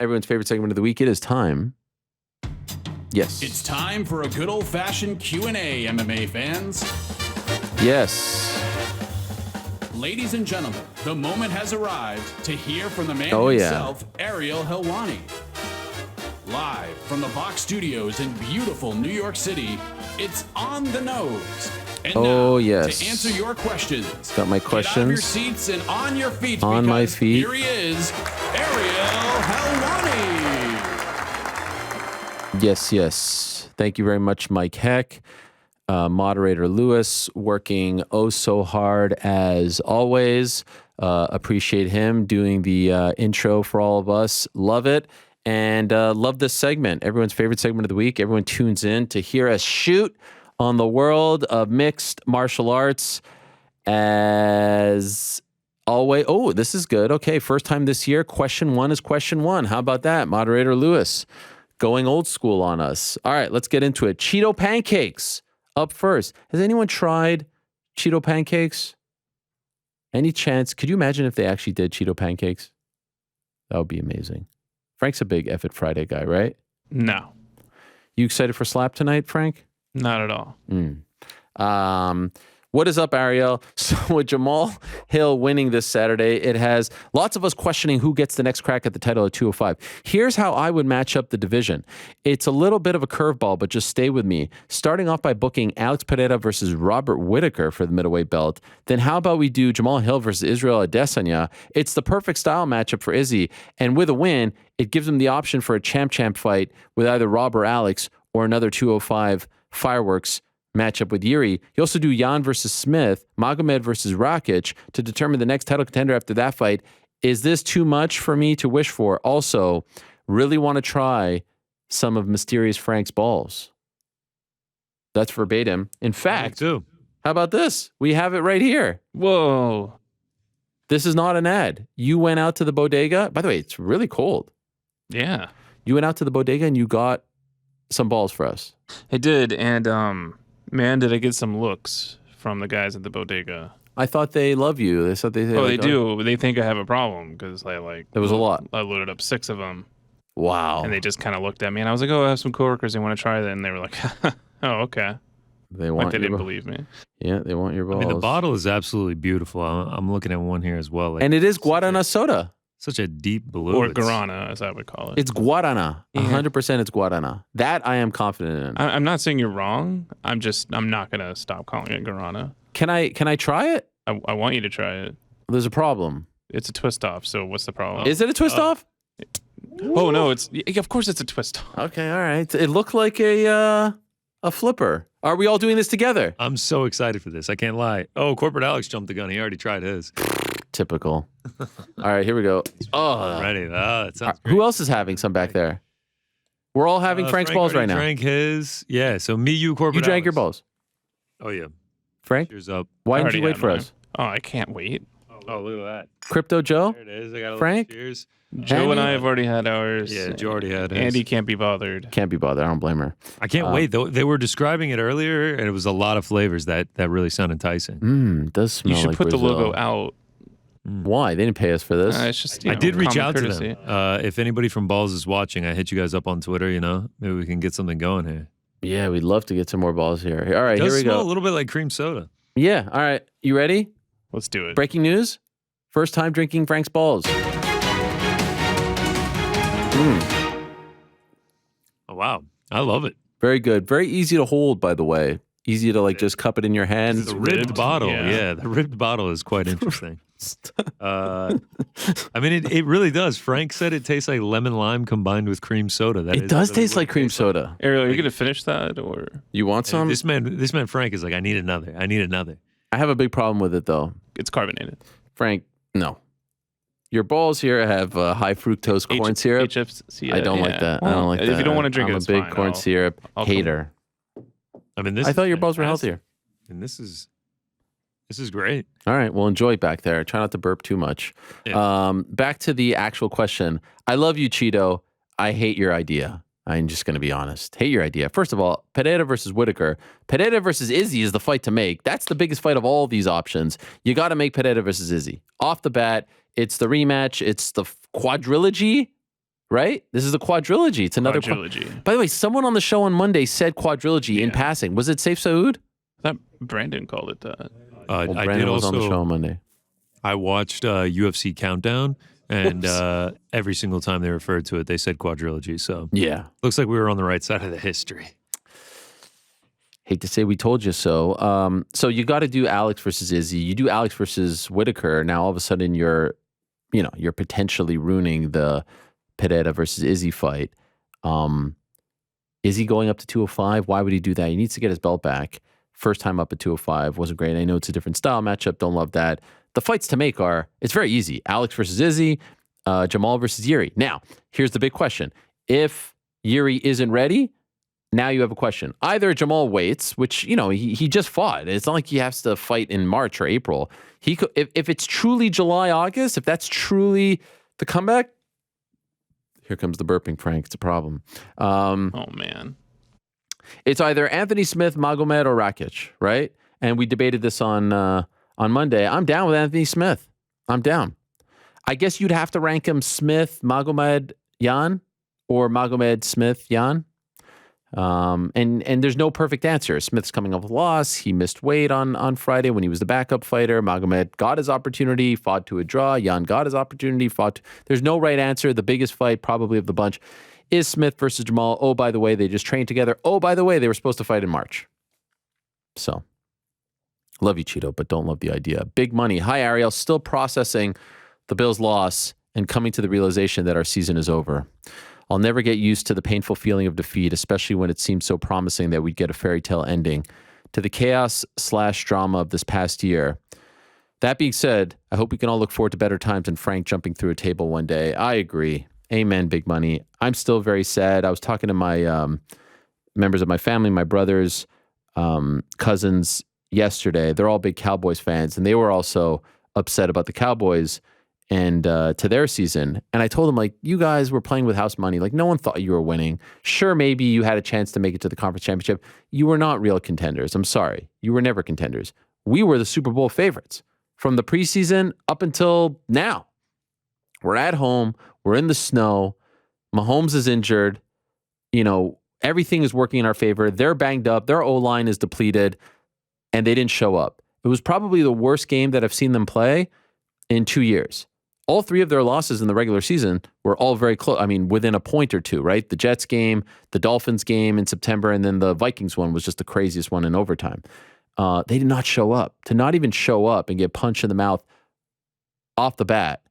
everyone's favorite segment of the week. It is time. Yes. It's time for a good old-fashioned Q&A, MMA fans. Yes. Ladies and gentlemen, the moment has arrived to hear from the man himself, Ariel Helwani. Live from the Vox Studios in beautiful New York City, it's On the Nose. And now, yes. to answer your questions, got my questions. Get out of your seats and on your feet. On my feet. Here he is, Ariel Helwani. Yes. Thank you very much, Mike Heck. Moderator Lewis working so hard as always. Appreciate him doing the intro for all of us. Love it. And love this segment. Everyone's favorite segment of the week. Everyone tunes in to hear us shoot on the world of mixed martial arts. As always. Oh, this is good. Okay, first time this year. Question 1 is question 1. How about that? Moderator Lewis going old school on us. All right, let's get into it. Cheeto pancakes. Up first. Has anyone tried Cheeto pancakes? Any chance? Could you imagine if they actually did Cheeto pancakes? That would be amazing. Frank's a big F It Friday guy, right? No. You excited for Slap tonight, Frank? Not at all. What is up, Ariel? So with Jamahal Hill winning this Saturday, it has lots of us questioning who gets the next crack at the title at 205. Here's how I would match up the division. It's a little bit of a curveball, but just stay with me. Starting off by booking Alex Pereira versus Robert Whittaker for the middleweight belt. Then how about we do Jamahal Hill versus Israel Adesanya? It's the perfect style matchup for Izzy. And with a win, it gives him the option for a champ-champ fight with either Rob or Alex or another 205 fireworks matchup with Yuri. You also do Jan versus Smith, Magomed versus Rakic to determine the next title contender after that fight. Is this too much for me to wish for? Also, really want to try some of Mysterious Frank's balls. That's verbatim. In fact, how about this? We have it right here. Whoa. This is not an ad. You went out to the bodega. By the way, it's really cold. Yeah. You went out to the bodega and you got some balls for us. I did, and man, did I get some looks from the guys at the bodega. I thought they love you. They said they. Oh, they do. They think I have a problem because There was a lot. I loaded up 6 of them. Wow. And they just kind of looked at me, and I was like, "Oh, I have some coworkers. They want to try that," and they were like, "Oh, okay." They want. Like they didn't believe me. Yeah, they want your balls. I mean, the bottle is absolutely beautiful. I'm looking at one here as well. And it is Guarana soda. Such a deep blue. Or Guarana, as I would call it. It's Guarana. 100% it's Guarana. That I am confident in. I'm not saying you're wrong. I'm not going to stop calling it Guarana. Can I try it? I want you to try it. There's a problem. It's a twist off, so what's the problem? Is it a twist off? Oh, no, of course it's a twist off. Okay, all right. It looked like a flipper. Are we all doing this together? I'm so excited for this. I can't lie. Oh, Corporate Alex jumped the gun. He already tried his. Typical. All right, here we go. Oh, ready. That sounds great. Who else is having some back there? We're all having Frank's balls right now. Drank his. Yeah, so me, you, Corporate You drank Alex. your balls. Oh, yeah. Frank? Cheers up. Why didn't you wait for us? Oh, I can't wait. Oh, look at that. Crypto Joe? There it is. I got a Frank? Cheers. Joe and I have already had ours. Yeah, Joe already had his. Andy can't be bothered. Can't be bothered. I don't blame her. I can't wait. They were describing it earlier, and it was a lot of flavors that really sound enticing. Does smell You should like put Brazil. the logo out. Why? They didn't pay us for this. It's just, I did reach out courtesy. to them. If anybody from Balls is watching, I hit you guys up on Twitter. Maybe we can get something going here. Yeah, we'd love to get some more balls here. All right, It does here we smell go. a little bit like cream soda. Yeah, all right. You ready? Let's do it. Breaking news. First time drinking Frank's balls. Oh, wow. I love it. Very good. Very easy to hold, by the way. Easy to just cup it in your hand. The ribbed bottle. Yeah. The ribbed bottle is quite interesting. I mean, it really does. Frank said it tastes like lemon lime combined with cream soda. It does taste like cream soda. Ariel, are you going to finish that? Or You want some? This man Frank is like, I need another. I have a big problem with it, though. It's carbonated. Frank, no. Your balls here have high fructose corn syrup. HFC, I don't like that. I don't like that. If you don't want to drink I'm it, it's a big fine. corn syrup I'll hater. I mean, I thought your balls were fantastic. healthier. And this is great. All right. Well, enjoy back there. Try not to burp too much. Yeah. Back to the actual question. I love you, Cheeto. I hate your idea. I'm just going to be honest. Hate your idea. First of all, Pereira versus Whittaker. Pereira versus Izzy is the fight to make. That's the biggest fight of all these options. You got to make Pereira versus Izzy. Off the bat, it's the rematch. It's the quadrilogy, right? This is a quadrilogy. It's another quadrilogy. By the way, someone on the show on Monday said quadrilogy in passing. Was it Saif Saud? I thought Brandon called it that. I Brandon did was also on the show on Monday. I watched UFC Countdown, and every single time they referred to it, they said quadrilogy. So yeah, looks like we were on the right side of the history. Hate to say we told you so. So you got to do Alex versus Izzy. You do Alex versus Whitaker. Now all of a sudden you're potentially ruining the Pereira versus Izzy fight. Izzy going up to 205? Why would he do that? He needs to get his belt back. First time up at 205 wasn't great. I know it's a different style matchup. Don't love that. The fights to make it's very easy. Alex versus Izzy, Jamahal versus Yuri. Now, here's the big question. If Yuri isn't ready, now you have a question. Either Jamahal waits, which, he just fought. It's not like he has to fight in March or April. He could, if it's truly July, August, if that's truly the comeback, here comes the burping, Frank. It's a problem. Oh, man. It's either Anthony Smith, Magomed, or Rakic, right? And we debated this on Monday. I'm down with Anthony Smith. I'm down. I guess you'd have to rank him Smith, Magomed, Jan, or Magomed, Smith, Jan. And there's no perfect answer. Smith's coming off a loss. He missed weight on Friday when he was the backup fighter. Magomed got his opportunity, fought to a draw. Jan got his opportunity, there's no right answer. The biggest fight probably of the bunch is Smith versus Jamahal. Oh, by the way, they just trained together. Oh, by the way, they were supposed to fight in March. So, love you, Cheeto, but don't love the idea. Big money. Hi, Ariel. Still processing the Bills' loss and coming to the realization that our season is over. I'll never get used to the painful feeling of defeat, especially when it seemed so promising that we'd get a fairy tale ending to the chaos/drama of this past year. That being said, I hope we can all look forward to better times and Frank jumping through a table one day. I agree. Amen, big money. I'm still very sad. I was talking to my members of my family, my brothers, cousins yesterday. They're all big Cowboys fans, and they were also upset about the Cowboys and to their season. And I told them, like, you guys were playing with house money. Like, no one thought you were winning. Sure, maybe you had a chance to make it to the conference championship. You were not real contenders. I'm sorry. You were never contenders. We were the Super Bowl favorites from the preseason up until now. We're at home. We're in the snow. Mahomes is injured. Everything is working in our favor. They're banged up. Their O-line is depleted, and they didn't show up. It was probably the worst game that I've seen them play in 2 years. All three of their losses in the regular season were all very close. I mean, within a point or two, right? The Jets game, the Dolphins game in September, and then the Vikings one was just the craziest one in overtime. They did not show up. To not even show up and get punched in the mouth off the bat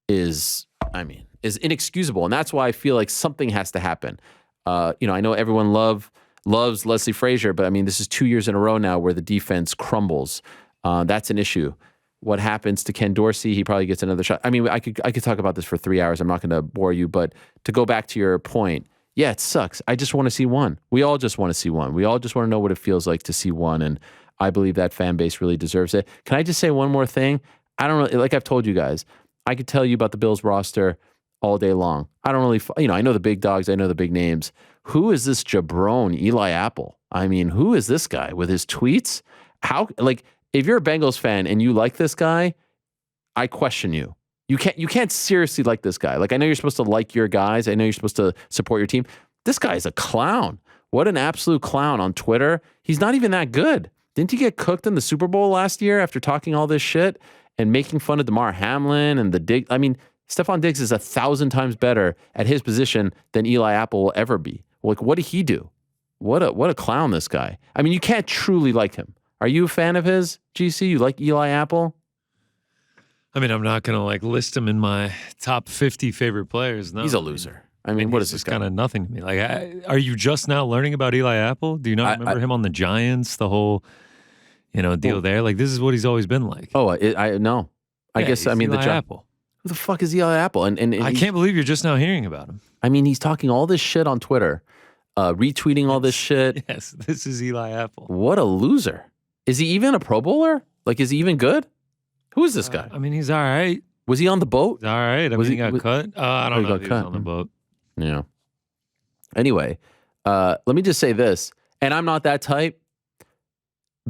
is inexcusable. And that's why I feel like something has to happen. I know everyone loves Leslie Frazier, but I mean, this is 2 years in a row now where the defense crumbles. That's an issue. What happens to Ken Dorsey? He probably gets another shot. I mean, I could talk about this for 3 hours. I'm not going to bore you, but to go back to your point, yeah, it sucks. I just want to see one. We all just want to see one. We all just want to know what it feels like to see one, and I believe that fan base really deserves it. Can I just say one more thing? I don't know. Like I've told you guys, I could tell you about the Bills roster all day long. I don't really, I know the big dogs. I know the big names. Who is this jabron, Eli Apple? I mean, who is this guy with his tweets? If you're a Bengals fan and you like this guy, I question you. You can't seriously like this guy. Like, I know you're supposed to like your guys. I know you're supposed to support your team. This guy is a clown. What an absolute clown on Twitter. He's not even that good. Didn't he get cooked in the Super Bowl last year after talking all this shit and making fun of DeMar Hamlin and the Diggs? I mean, Stephon Diggs is 1,000 times better at his position than Eli Apple will ever be. Like, what did he do? What a clown, this guy. I mean, you can't truly like him. Are you a fan of his, GC? You like Eli Apple? I mean, I'm not going to list him in my top 50 favorite players. No, he's a loser. I mean, what is this guy? Kind of nothing to me. Are you just now learning about Eli Apple? Do you not remember him on the Giants? The whole, deal there. Like, this is what he's always been like. Oh, no. I guess Eli the Apple. Who the fuck is Eli Apple? And I can't believe you're just now hearing about him. I mean, he's talking all this shit on Twitter, retweeting all this shit. Yes, this is Eli Apple. What a loser. Is he even a Pro Bowler? Like, is he even good? Who is this guy? I mean, he's all right. Was he on the boat? All right. He got cut. I don't know if he was on the boat. Yeah. Anyway, let me just say this, and I'm not that type.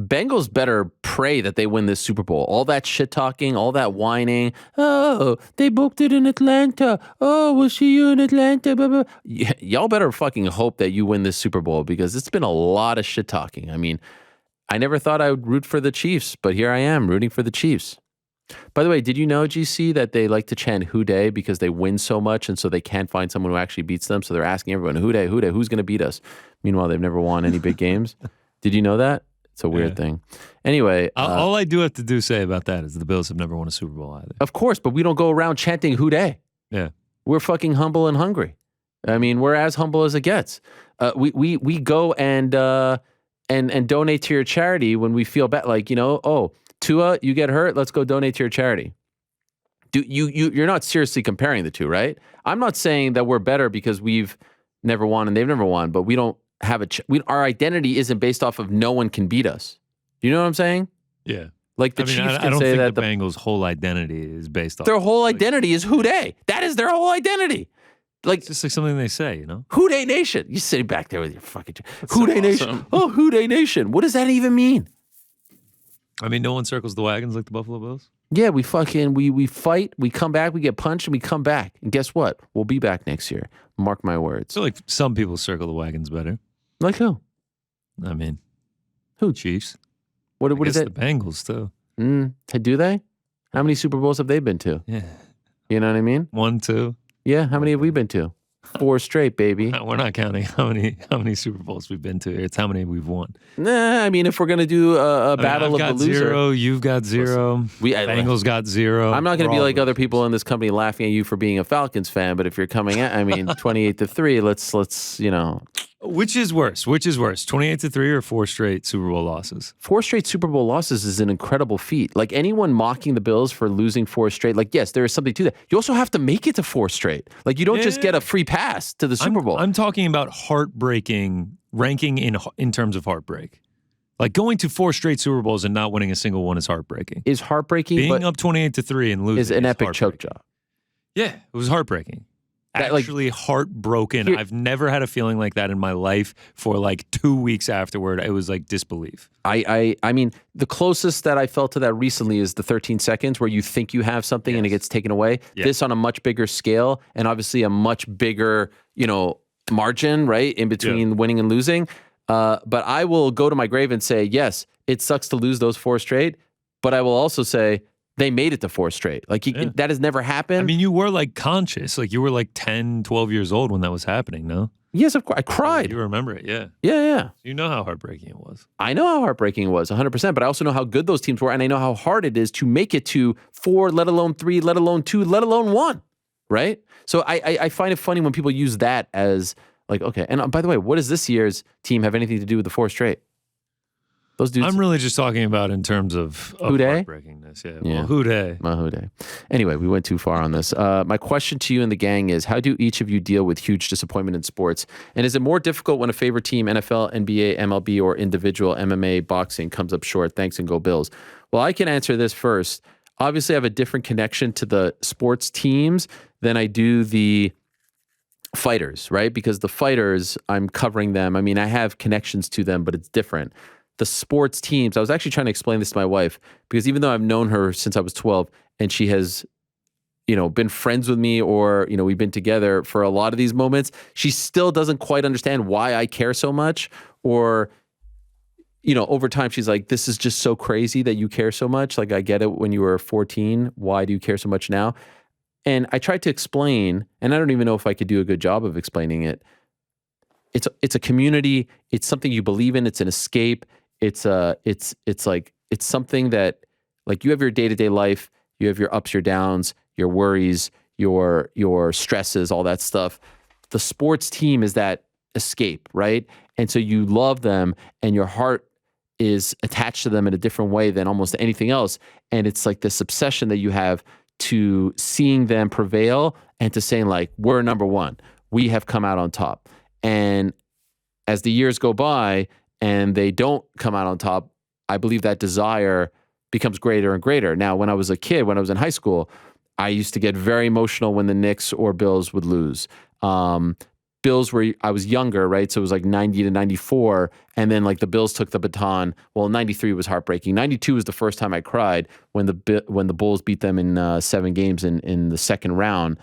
Bengals better pray that they win this Super Bowl. All that shit talking, all that whining. Oh, they booked it in Atlanta. Oh, we'll see you in Atlanta. Blah, blah. Y'all better fucking hope that you win this Super Bowl because it's been a lot of shit talking. I mean, I never thought I would root for the Chiefs, but here I am rooting for the Chiefs. By the way, did you know, GC, that they like to chant "Who Dey" because they win so much and so they can't find someone who actually beats them? So they're asking everyone, "Who Dey, who Dey, who's going to beat us?" Meanwhile, they've never won any big games. Did you know that? It's a weird thing. Anyway. All I do have to say about that is the Bills have never won a Super Bowl either. Of course, but we don't go around chanting "Who Dey." Yeah. We're fucking humble and hungry. I mean, we're as humble as it gets. We go and donate to your charity when we feel bad. Like, oh, Tua, you get hurt, let's go donate to your charity. You're not seriously comparing the two, right? I'm not saying that we're better because we've never won and they've never won, but we don't have our identity isn't based off of no one can beat us. You know what I'm saying? Yeah. Like the Chiefs can I don't say think that the Bengals' whole identity is based off. Their whole identity is "Who Dey." That is their whole identity. Like, it's just like something they say, "Who Dey Nation." You sitting back there with your fucking "Who Dey Nation." Oh, "Who Dey Nation." What does that even mean? I mean, no one circles the wagons like the Buffalo Bills. Yeah, we fight, we come back, we get punched, and we come back. And guess what? We'll be back next year. Mark my words. I feel like some people circle the wagons better. Like who? I mean, who? Chiefs. What is it? The Bengals too. Do they? How many Super Bowls have they been to? Yeah. You know what I mean? 1, 2. Yeah. How many have we been to? 4 straight, baby. We're not counting how many Super Bowls we've been to. It's how many we've won. Nah, I mean, if we're gonna do a battle I've of the loser, 0, you've got 0. Bengals got 0. I'm not gonna be like other people in this company laughing at you for being a Falcons fan. But if you're coming at, 28-3, let's. Which is worse? 28-3 or 4 straight Super Bowl losses? 4 straight Super Bowl losses is an incredible feat. Like, anyone mocking the Bills for losing 4 straight, like, yes, there is something to that. You also have to make it to 4 straight. Like, you don't just get a free pass to the Super Bowl. I'm talking about heartbreaking ranking in terms of heartbreak. Like, going to 4 straight Super Bowls and not winning a single one is heartbreaking. Is heartbreaking. Being up 28-3 and losing is an epic choke job. Yeah, it was heartbreaking. Actually heartbroken. I've never had a feeling like that in my life for like 2 weeks afterward. It was like disbelief. I mean, the closest that I felt to that recently is the 13 seconds where you think you have something and it gets taken away. Yes. This on a much bigger scale and obviously a much bigger, margin, right, in between winning and losing. But I will go to my grave and say, yes, it sucks to lose those 4 straight, but I will also say, they made it to 4 straight. Like, that has never happened. I mean, you were like conscious. Like, you were like 10, 12 years old when that was happening, no? Yes, of course. I cried. You remember it, yeah. Yeah. You know how heartbreaking it was. I know how heartbreaking it was, 100%. But I also know how good those teams were. And I know how hard it is to make it to 4, let alone 3, let alone 2, let alone 1. Right? So I find it funny when people use that as like, okay. And by the way, what does this year's team have anything to do with the 4 straight? Those dudes. I'm really just talking about in terms of heartbreakingness. Yeah. Well, who dey? Who dey? Anyway, we went too far on this. My question to you and the gang is, how do each of you deal with huge disappointment in sports? And is it more difficult when a favorite team, NFL, NBA, MLB, or individual MMA, boxing, comes up short? Thanks and go Bills. Well, I can answer this first. Obviously, I have a different connection to the sports teams than I do the fighters, right? Because the fighters, I'm covering them. I mean, I have connections to them, but it's different. The sports teams, I was actually trying to explain this to my wife because even though I've known her since I was 12 and she has, been friends with me or, we've been together for a lot of these moments, she still doesn't quite understand why I care so much or, over time she's like, this is just so crazy that you care so much. Like, I get it when you were 14. Why do you care so much now? And I tried to explain, and I don't even know if I could do a good job of explaining it. It's a community. It's something you believe in. It's an escape. It's something that, like, you have your day-to-day life, you have your ups, your downs, your worries, your stresses, all that stuff. The sports team is that escape, right? And so you love them and your heart is attached to them in a different way than almost anything else. And it's like this obsession that you have to seeing them prevail and to saying, like, we're number one. We have come out on top. And as the years go by, and they don't come out on top, I believe that desire becomes greater and greater. Now, when I was a kid, when I was in high school, I used to get very emotional when the Knicks or Bills would lose. Bills were, I was younger, right? So it was like 90 to 94. And then like the Bills took the baton. Well, 93 was heartbreaking. 92 was the first time I cried when the Bulls beat them in 7 games in the second round.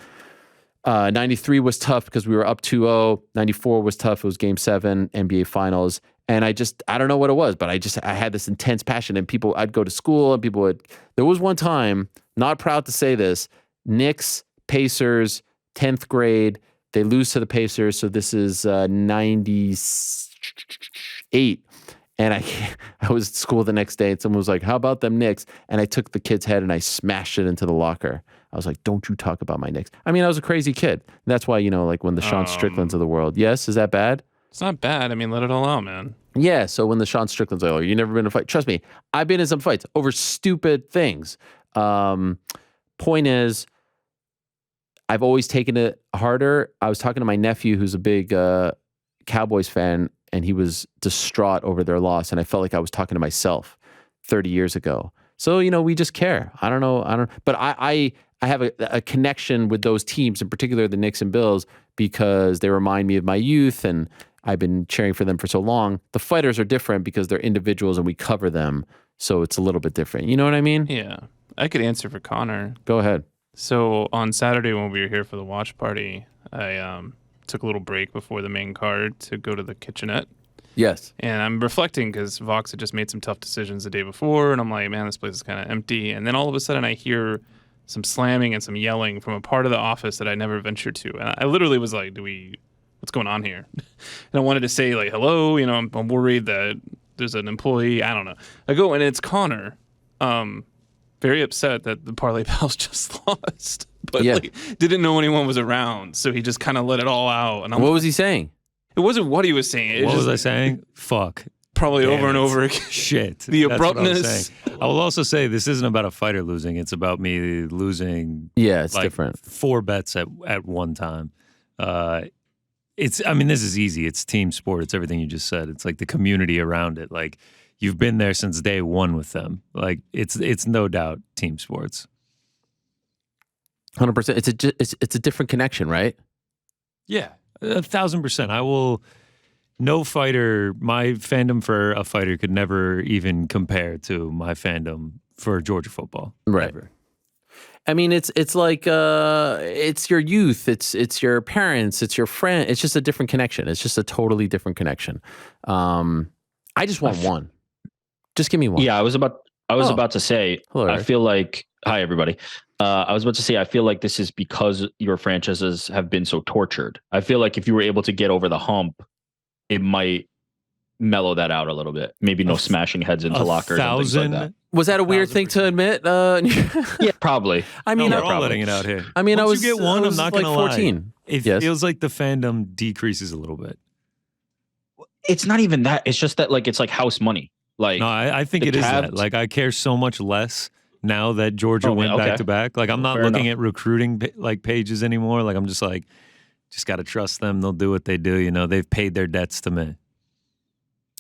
93 was tough because we were up 2-0. 94 was tough. It was game 7, NBA finals. And I don't know what it was, but I had this intense passion, and I'd go to school and there was one time, not proud to say this, Knicks, Pacers, 10th grade, they lose to the Pacers. So this is 98. And I was at school the next day, and someone was like, how about them Knicks? And I took the kid's head and I smashed it into the locker. I was like, don't you talk about my Knicks. I mean, I was a crazy kid. That's why, like when the Sean Stricklands of the world. Yes, is that bad? It's not bad. I mean, let it all out, man. Yeah, so when the Sean Strickland's like, oh, you've never been in a fight. Trust me, I've been in some fights over stupid things. Point is, I've always taken it harder. I was talking to my nephew who's a big Cowboys fan, and he was distraught over their loss, and I felt like I was talking to myself 30 years ago. So, we just care. I don't know. But I have a connection with those teams, in particular the Knicks and Bills, because they remind me of my youth, and I've been cheering for them for so long. The fighters are different because they're individuals and we cover them, so it's a little bit different. You know what I mean? Yeah. I could answer for Connor. Go ahead. So on Saturday when we were here for the watch party, I took a little break before the main card to go to the kitchenette. Yes. And I'm reflecting because Vox had just made some tough decisions the day before, and I'm like, man, this place is kind of empty. And then all of a sudden I hear some slamming and some yelling from a part of the office that I never ventured to. And I literally was like, what's going on here? And I wanted to say like, hello, I'm worried that there's an employee. I don't know. I go, and it's Connor. Very upset that the Parlay Pals just lost, but didn't know anyone was around, so he just kind of let it all out. And what was he saying? It wasn't what he was saying. What was I saying? Fuck. Probably over and over again. Shit. The abruptness. I will also say this isn't about a fighter losing. It's about me losing. Yeah, it's different. 4 bets at one time. This is easy. It's team sport. It's everything you just said. It's like the community around it. Like, you've been there since day one with them. Like, it's no doubt team sports. 100%. It's a different connection, right? Yeah, 1,000%. I will. No fighter. My fandom for a fighter could never even compare to my fandom for Georgia football. Right. Never. I mean, it's like it's your youth, it's your parents, it's your friend. It's just a different connection. It's just a totally different connection. I just want one. Just give me one. Yeah, I was about to say. Hello, I feel like hi everybody. I was about to say I feel like this is because your franchises have been so tortured. I feel like if you were able to get over the hump, it might mellow that out a little bit. Maybe no smashing heads into lockers and things like that. Was that a weird thing to admit? Yeah, probably. I mean, we're all letting it out here. I mean, Once you get one, I'm not like gonna 14. lie. It feels like the fandom decreases a little bit. It's not even that. It's just that it's like house money. Like, no, I think it is that. Like, I care so much less now that Georgia went back to back. Like, I'm not looking at recruiting pages anymore. Like, I'm just got to trust them. They'll do what they do. They've paid their debts to me.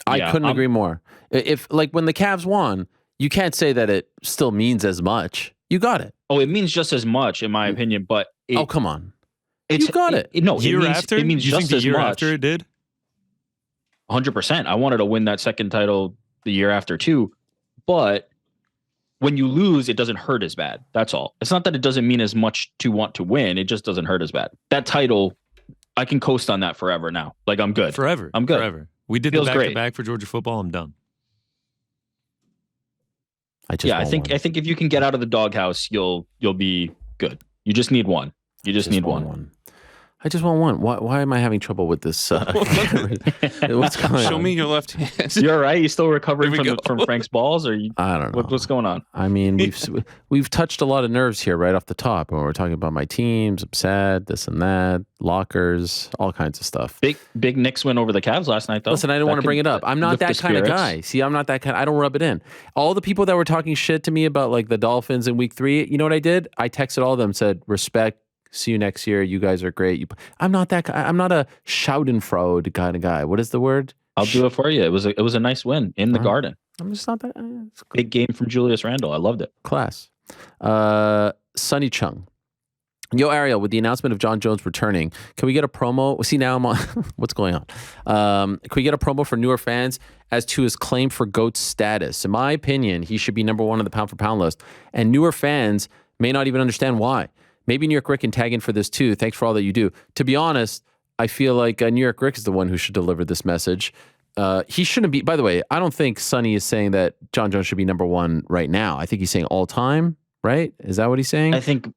I couldn't agree more. If when the Cavs won, you can't say that it still means as much. You got it. Oh, it means just as much, in my opinion. But come on, you got it. It means you just think the as year much. after it did? 100%. I wanted to win that second title the year after too, but when you lose, it doesn't hurt as bad. That's all. It's not that it doesn't mean as much to want to win. It just doesn't hurt as bad. That title, I can coast on that forever now. Like, I'm good. Forever. I'm good. Forever. We did the back-to-back for Georgia football. I'm done. I think if you can get out of the doghouse, you'll be good. You just need one. You just need one. I just want one. Why am I having trouble with this? What's going on? Show me your left hand. You're all right. You still recovering from Frank's balls, or I don't know. What's going on? I mean, we've touched a lot of nerves here right off the top when we're talking about my teams. I'm sad, this and that, lockers, all kinds of stuff. Big Knicks win over the Cavs last night, though. Listen, I didn't want to bring it up. I'm not that kind of guy. See, I'm not that kind. I don't rub it in. All the people that were talking shit to me about the Dolphins in week 3, you know what I did? I texted all of them, said respect. See you next year. You guys are great. I'm not that guy. I'm not a Schadenfreude kind of guy. What is the word? I'll do it for you. It was a nice win in the Garden. I'm just not that. Big game from Julius Randle. I loved it. Class. Sonny Chung. Yo, Ariel, with the announcement of Jon Jones returning, can we get a promo? See, now I'm on. What's going on? Can we get a promo for newer fans as to his claim for GOAT status? In my opinion, he should be number one on the pound for pound list, and newer fans may not even understand why. Maybe New York Rick can tag in for this too. Thanks for all that you do. To be honest, I feel like New York Rick is the one who should deliver this message. He shouldn't be. By the way, I don't think Sonny is saying that Jon Jones should be number one right now. I think he's saying all time, right? Is that what he's saying? I think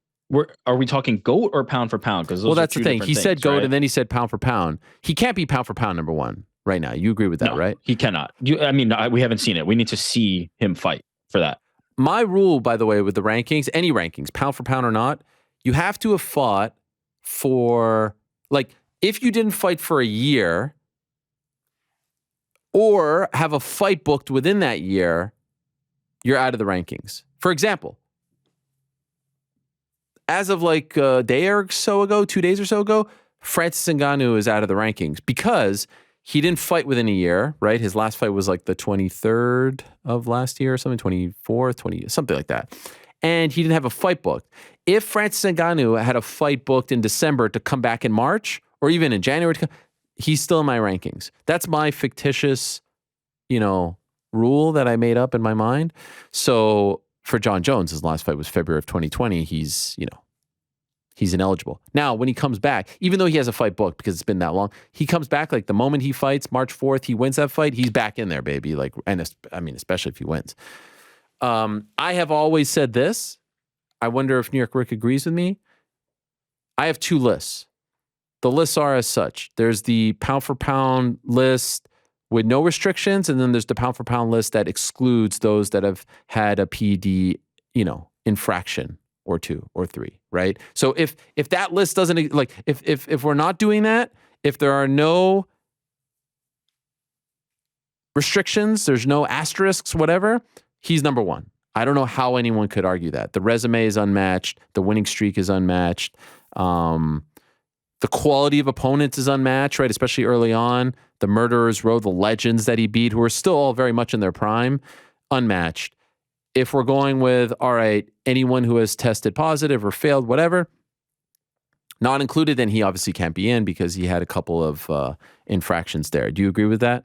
are we talking GOAT or pound for pound? Because that's the thing. He said GOAT, right? And then he said pound for pound. He can't be pound for pound number one right now. You agree with that, right? He cannot. We haven't seen it. We need to see him fight for that. My rule, by the way, with the rankings, any rankings, pound for pound or not, you have to have fought for, like, if you didn't fight for a year or have a fight booked within that year, you're out of the rankings. For example, as of like a day or so ago, 2 days or so ago, Francis Ngannou is out of the rankings because he didn't fight within a year, right? His last fight was like the 23rd of last year or something, 24th, something like that. And he didn't have a fight booked. If Francis Ngannou had a fight booked in December to come back in March or even in January, he's still in my rankings. That's my fictitious, rule that I made up in my mind. So for Jon Jones, his last fight was February of 2020. He's ineligible. Now, when he comes back, even though he has a fight booked because it's been that long, he comes back like the moment he fights, March 4th, he wins that fight, he's back in there, baby. Especially if he wins. I have always said this. I wonder if New York Rick agrees with me. I have two lists. The lists are as such. There's the pound for pound list with no restrictions, and then there's the pound for pound list that excludes those that have had a PD, infraction or 2 or 3, right? So if that list doesn't, like, if we're not doing that, if there are no restrictions, there's no asterisks, whatever, he's number one. I don't know how anyone could argue that. The resume is unmatched. The winning streak is unmatched. The quality of opponents is unmatched, right? Especially early on. The Murderers Row, the legends that he beat, who are still all very much in their prime, unmatched. If we're going with, all right, anyone who has tested positive or failed, whatever, not included, then he obviously can't be in because he had a couple of infractions there. Do you agree with that?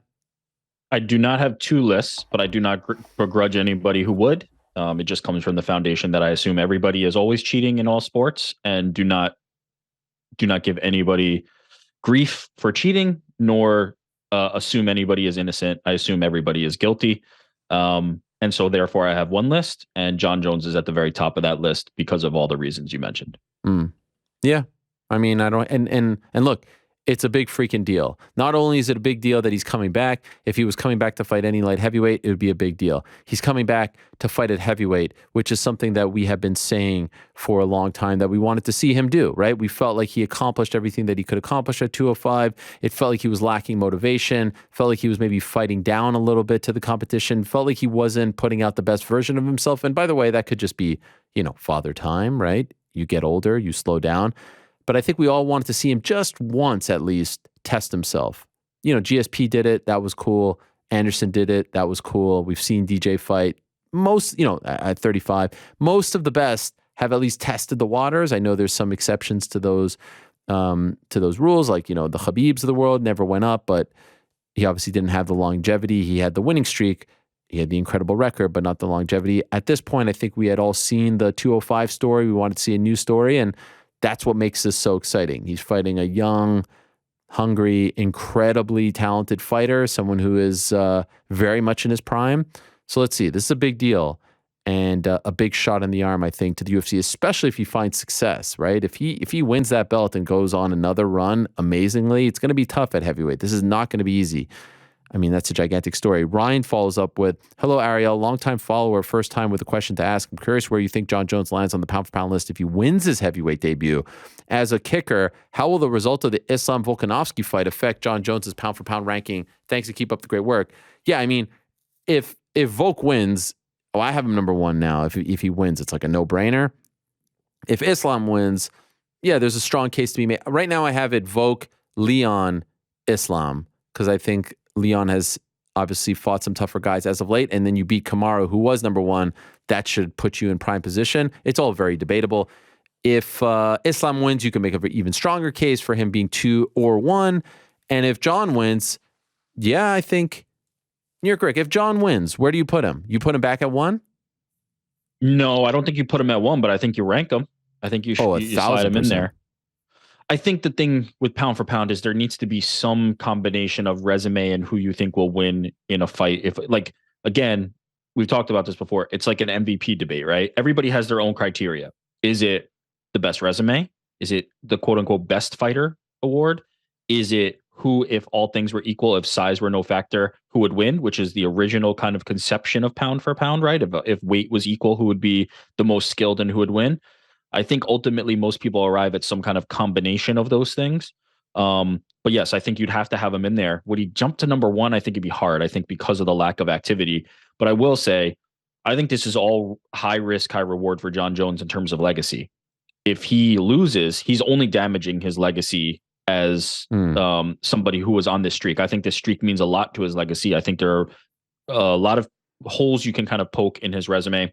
I do not have two lists, but I do not begrudge anybody who would. It just comes from the foundation that I assume everybody is always cheating in all sports, and do not give anybody grief for cheating, nor assume anybody is innocent. I assume everybody is guilty. And so therefore I have one list, and Jon Jones is at the very top of that list because of all the reasons you mentioned. Yeah. I mean, I don't, and look, it's a big freaking deal. Not only is it a big deal that he's coming back, if he was coming back to fight any light heavyweight, it would be a big deal. He's coming back to fight at heavyweight, which is something that we have been saying for a long time that we wanted to see him do, right? We felt like he accomplished everything that he could accomplish at 205. It felt like he was lacking motivation, felt like he was maybe fighting down a little bit to the competition, felt like he wasn't putting out the best version of himself. And by the way, that could just be, father time, right? You get older, you slow down. But I think we all wanted to see him just once at least test himself. GSP did it. That was cool. Anderson did it. That was cool. We've seen DJ fight. Most, at 35, most of the best have at least tested the waters. I know there's some exceptions to those rules, like, the Khabibs of the world never went up, but he obviously didn't have the longevity. He had the winning streak. He had the incredible record, but not the longevity. At this point, I think we had all seen the 205 story. We wanted to see a new story, and that's what makes this so exciting. He's fighting a young, hungry, incredibly talented fighter, someone who is very much in his prime. So let's see. This is a big deal and a big shot in the arm, I think, to the UFC, especially if he finds success, right? If he wins that belt and goes on another run amazingly, it's going to be tough at heavyweight. This is not going to be easy. I mean, that's a gigantic story. Ryan follows up with, hello, Ariel, longtime follower, first time with a question to ask. I'm curious where you think Jon Jones lands on the pound-for-pound list if he wins his heavyweight debut. As a kicker, how will the result of the Islam Volkanovski fight affect Jon Jones's pound-for-pound ranking? Thanks, to keep up the great work. Yeah, I mean, if Volk wins, I have him number one now. If he wins, it's like a no-brainer. If Islam wins, yeah, there's a strong case to be made. Right now I have it Volk, Leon, Islam, because I think Leon has obviously fought some tougher guys as of late, and then you beat Kamaru, who was number one. That should put you in prime position. It's all very debatable. If Islam wins, you can make an even stronger case for him being 2 or 1. And if Jon wins, yeah, I think you're correct. If Jon wins, where do you put him? You put him back at 1? No, I don't think you put him at 1, but I think you rank him. I think you should you slide him in there. I think the thing with pound for pound is there needs to be some combination of resume and who you think will win in a fight. If, like, again, we've talked about this before. It's like an MVP debate, right? Everybody has their own criteria. Is it the best resume? Is it the quote unquote best fighter award? Is it who, if all things were equal, if size were no factor, who would win, which is the original kind of conception of pound for pound, right? If weight was equal, who would be the most skilled and who would win? I think ultimately most people arrive at some kind of combination of those things. But yes, I think you'd have to have him in there. Would he jump to number 1? I think it'd be hard. I think because of the lack of activity. But I will say, I think this is all high risk, high reward for Jon Jones in terms of legacy. If he loses, he's only damaging his legacy as somebody who was on this streak. I think this streak means a lot to his legacy. I think there are a lot of holes you can kind of poke in his resume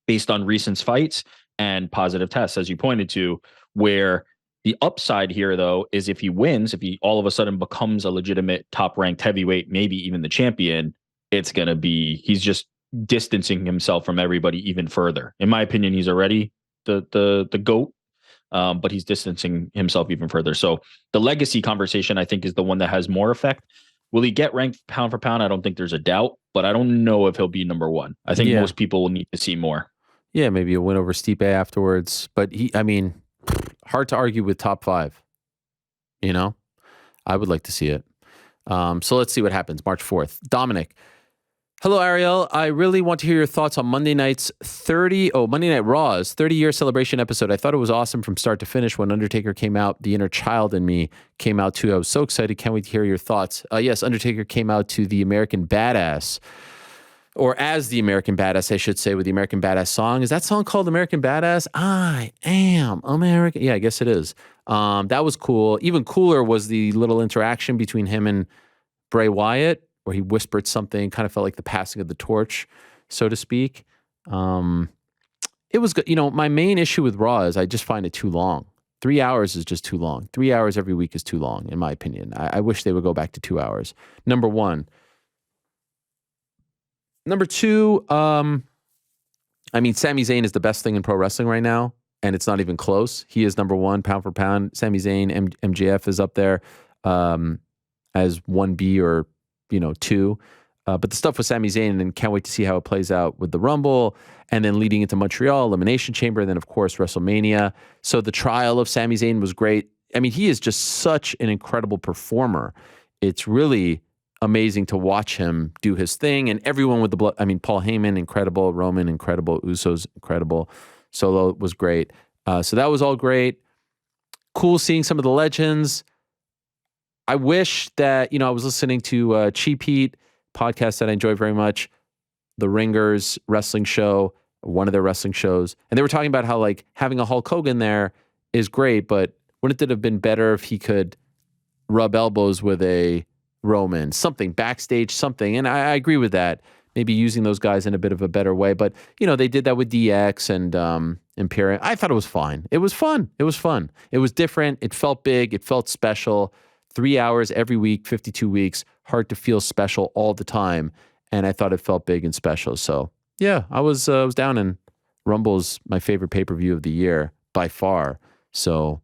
based on recent fights and positive tests, as you pointed to, where the upside here, though, is if he wins, if he all of a sudden becomes a legitimate top-ranked heavyweight, maybe even the champion, it's going to be, he's just distancing himself from everybody even further. In my opinion, he's already the GOAT, but he's distancing himself even further. So the legacy conversation, I think, is the one that has more effect. Will he get ranked pound for pound? I don't think there's a doubt, but I don't know if he'll be number 1. I think most people will need to see more. Yeah, maybe a win over Stipe afterwards. But hard to argue with top 5. You know, I would like to see it. So let's see what happens. March 4th. Dominic. Hello, Ariel. I really want to hear your thoughts on Monday Night Raw's 30-year celebration episode. I thought it was awesome from start to finish. When Undertaker came out, the inner child in me came out too. I was so excited. Can't wait to hear your thoughts. Yes, Undertaker came out to the American Badass, or as the American Badass, I should say, with the American Badass song. Is that song called American Badass? I am American. Yeah, I guess it is. That was cool. Even cooler was the little interaction between him and Bray Wyatt, where he whispered something, kind of felt like the passing of the torch, so to speak. It was good. You know, my main issue with Raw is I just find it too long. 3 hours is just too long. 3 hours every week is too long, in my opinion. I wish they would go back to 2 hours. Number 1. Number 2, Sami Zayn is the best thing in pro wrestling right now, and it's not even close. He is number 1, pound for pound. Sami Zayn, MJF is up there as 1B or 2. But the stuff with Sami Zayn, and can't wait to see how it plays out with the Rumble, and then leading into Montreal, Elimination Chamber, and then, of course, WrestleMania. So the trial of Sami Zayn was great. He is just such an incredible performer. It's really amazing to watch him do his thing, and everyone with the blood. Paul Heyman, incredible. Roman, incredible. Usos, incredible. Solo was great. So that was all great. Cool seeing some of the legends. I wish that, I was listening to Cheap Heat podcast that I enjoy very much, the Ringers wrestling show, one of their wrestling shows. And they were talking about how, like, having a Hulk Hogan there is great, but wouldn't it have been better if he could rub elbows with a Roman, something backstage, something. And I agree with that. Maybe using those guys in a bit of a better way. But, they did that with DX and Imperium. I thought it was fine. It was fun. It was fun. It was different. It felt big. It felt special. 3 hours every week, 52 weeks. Hard to feel special all the time. And I thought it felt big and special. So, yeah, I was down, and Rumble's my favorite pay-per-view of the year by far. So,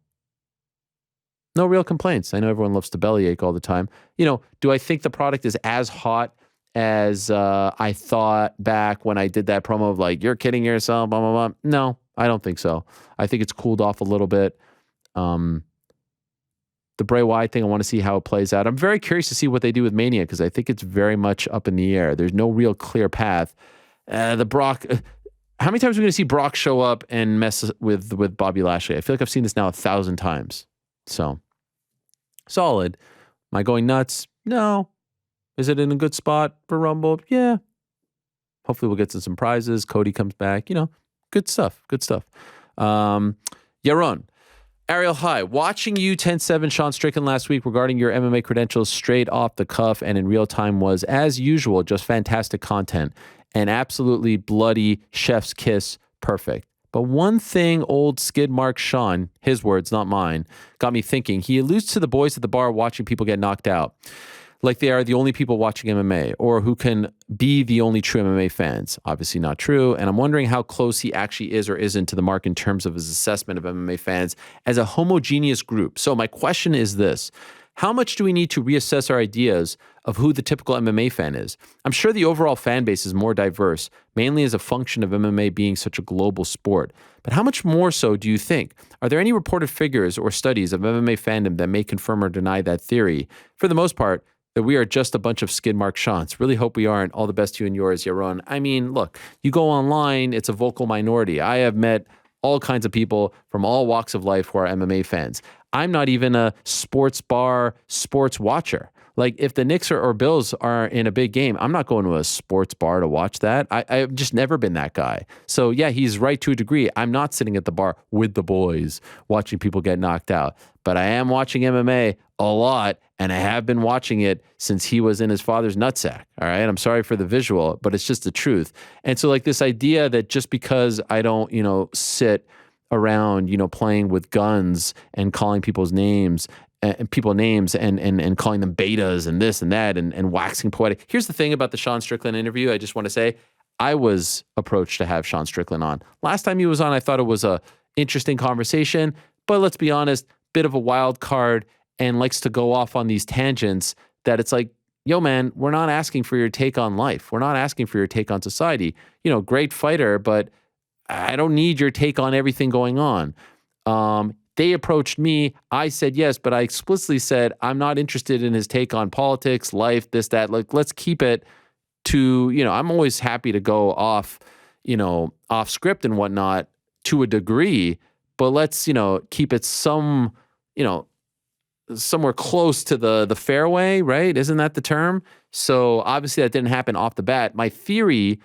no real complaints. I know everyone loves to bellyache all the time. Do I think the product is as hot as I thought back when I did that promo of, like, you're kidding yourself, blah, blah, blah? No, I don't think so. I think it's cooled off a little bit. The Bray Wyatt thing, I want to see how it plays out. I'm very curious to see what they do with Mania, because I think it's very much up in the air. There's no real clear path. The Brock... how many times are we going to see Brock show up and mess with Bobby Lashley? I feel like I've seen this now 1,000 times. So... solid. Am I going nuts? No. Is it in a good spot for Rumble? Yeah. Hopefully we'll get to some prizes. Cody comes back. Good stuff. Good stuff. Yaron. Ariel, hi. Watching you 10-7 Sean Strickland last week regarding your MMA credentials straight off the cuff and in real time was, as usual, just fantastic content. And absolutely bloody chef's kiss perfect. But one thing old skid mark Sean, his words, not mine, got me thinking. He alludes to the boys at the bar watching people get knocked out, like they are the only people watching MMA, or who can be the only true MMA fans. Obviously not true. And I'm wondering how close he actually is or isn't to the mark in terms of his assessment of MMA fans as a homogeneous group. So my question is this. How much do we need to reassess our ideas of who the typical MMA fan is? I'm sure the overall fan base is more diverse, mainly as a function of MMA being such a global sport. But how much more so do you think? Are there any reported figures or studies of MMA fandom that may confirm or deny that theory? For the most part, that we are just a bunch of skid mark Shants. Really hope we aren't. All the best to you and yours, Yaron. I mean, look, you go online, it's a vocal minority. I have met all kinds of people from all walks of life who are MMA fans. I'm not even a sports bar sports watcher. Like if the Knicks or Bills are in a big game, I'm not going to a sports bar to watch that. I've just never been that guy. So yeah, he's right to a degree. I'm not sitting at the bar with the boys watching people get knocked out, but I am watching MMA a lot, and I have been watching it since he was in his father's nutsack. All right, I'm sorry for the visual, but it's just the truth. And so like this idea that just because I don't, sit around, playing with guns and calling people's names and calling them betas and this and that and waxing poetic. Here's the thing about the Sean Strickland interview. I just want to say I was approached to have Sean Strickland on. Last time he was on, I thought it was a interesting conversation, but let's be honest, bit of a wild card and likes to go off on these tangents that it's like, yo, man, we're not asking for your take on life. We're not asking for your take on society. Great fighter, but I don't need your take on everything going on. They approached me. I said yes, but I explicitly said I'm not interested in his take on politics, life, this, that. Like, let's keep it to, I'm always happy to go off, off script and whatnot to a degree, but let's, keep it somewhere close to the fairway, right? Isn't that the term? So obviously that didn't happen off the bat. My theory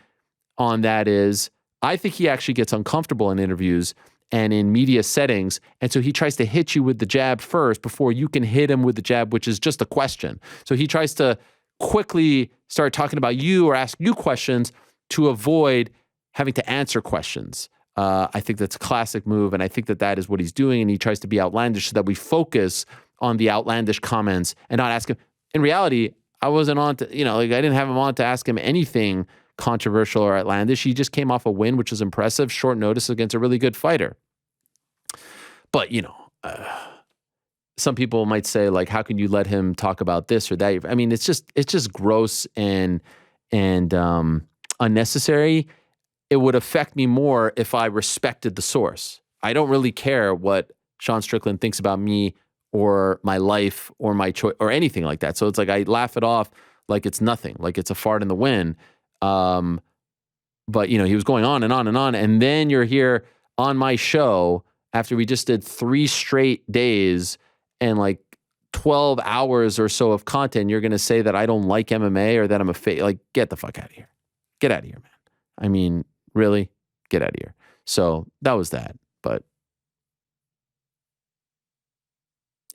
on that is I think he actually gets uncomfortable in interviews and in media settings. And so he tries to hit you with the jab first before you can hit him with the jab, which is just a question. So he tries to quickly start talking about you or ask you questions to avoid having to answer questions. I think that's a classic move. And I think that is what he's doing. And he tries to be outlandish so that we focus on the outlandish comments and not ask him. In reality, I wasn't on to, I didn't have him on to ask him anything controversial or outlandish. He just came off a win, which was impressive, short notice against a really good fighter. But, some people might say, like, how can you let him talk about this or that? I mean, it's just gross and unnecessary. It would affect me more if I respected the source. I don't really care what Sean Strickland thinks about me or my life or my choice or anything like that. So it's like I laugh it off like it's nothing, like it's a fart in the wind. But, he was going on and on and on. And then you're here on my show after we just did 3 straight days and like 12 hours or so of content. You're going to say that I don't like MMA or that I'm a fake. Like, get the fuck out of here. Get out of here, man. I mean, really? Get out of here. So that was that. But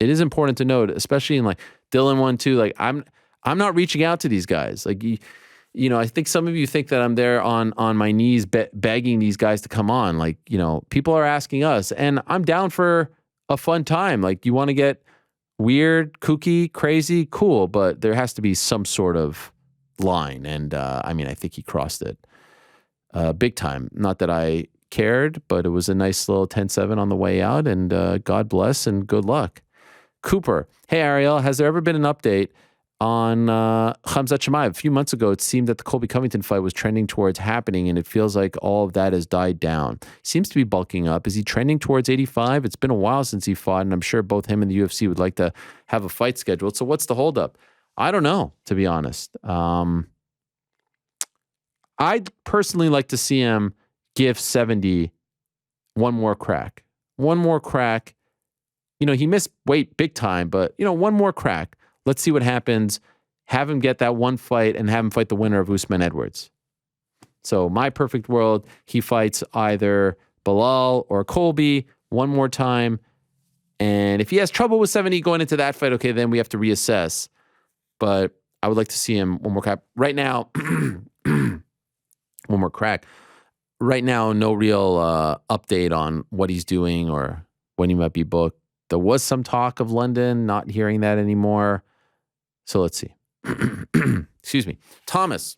it is important to note, especially in like Dylan 1-2, like I'm not reaching out to these guys. Like, I think some of you think that I'm there on my knees begging these guys to come on. Like, people are asking us, and I'm down for a fun time. Like, you want to get weird, kooky, crazy, cool, but there has to be some sort of line. And I think he crossed it big time. Not that I cared, but it was a nice little 10-7 on the way out, and God bless and good luck. Cooper, hey, Ariel, has there ever been an update on Khamzat Chimaev? A few months ago, it seemed that the Colby Covington fight was trending towards happening, and it feels like all of that has died down. Seems to be bulking up. Is he trending towards 85? It's been a while since he fought, and I'm sure both him and the UFC would like to have a fight scheduled. So what's the holdup? I don't know, to be honest. I'd personally like to see him give 70 one more crack. One more crack. He missed weight big time, but, one more crack. Let's see what happens. Have him get that one fight and have him fight the winner of Usman Edwards. So my perfect world, he fights either Bilal or Colby one more time. And if he has trouble with 70 going into that fight, okay, then we have to reassess. But I would like to see him one more crack. Right now, one more crack. right now, no real update on what he's doing or when he might be booked. There was some talk of London, not hearing that anymore. So let's see. Excuse me. Thomas.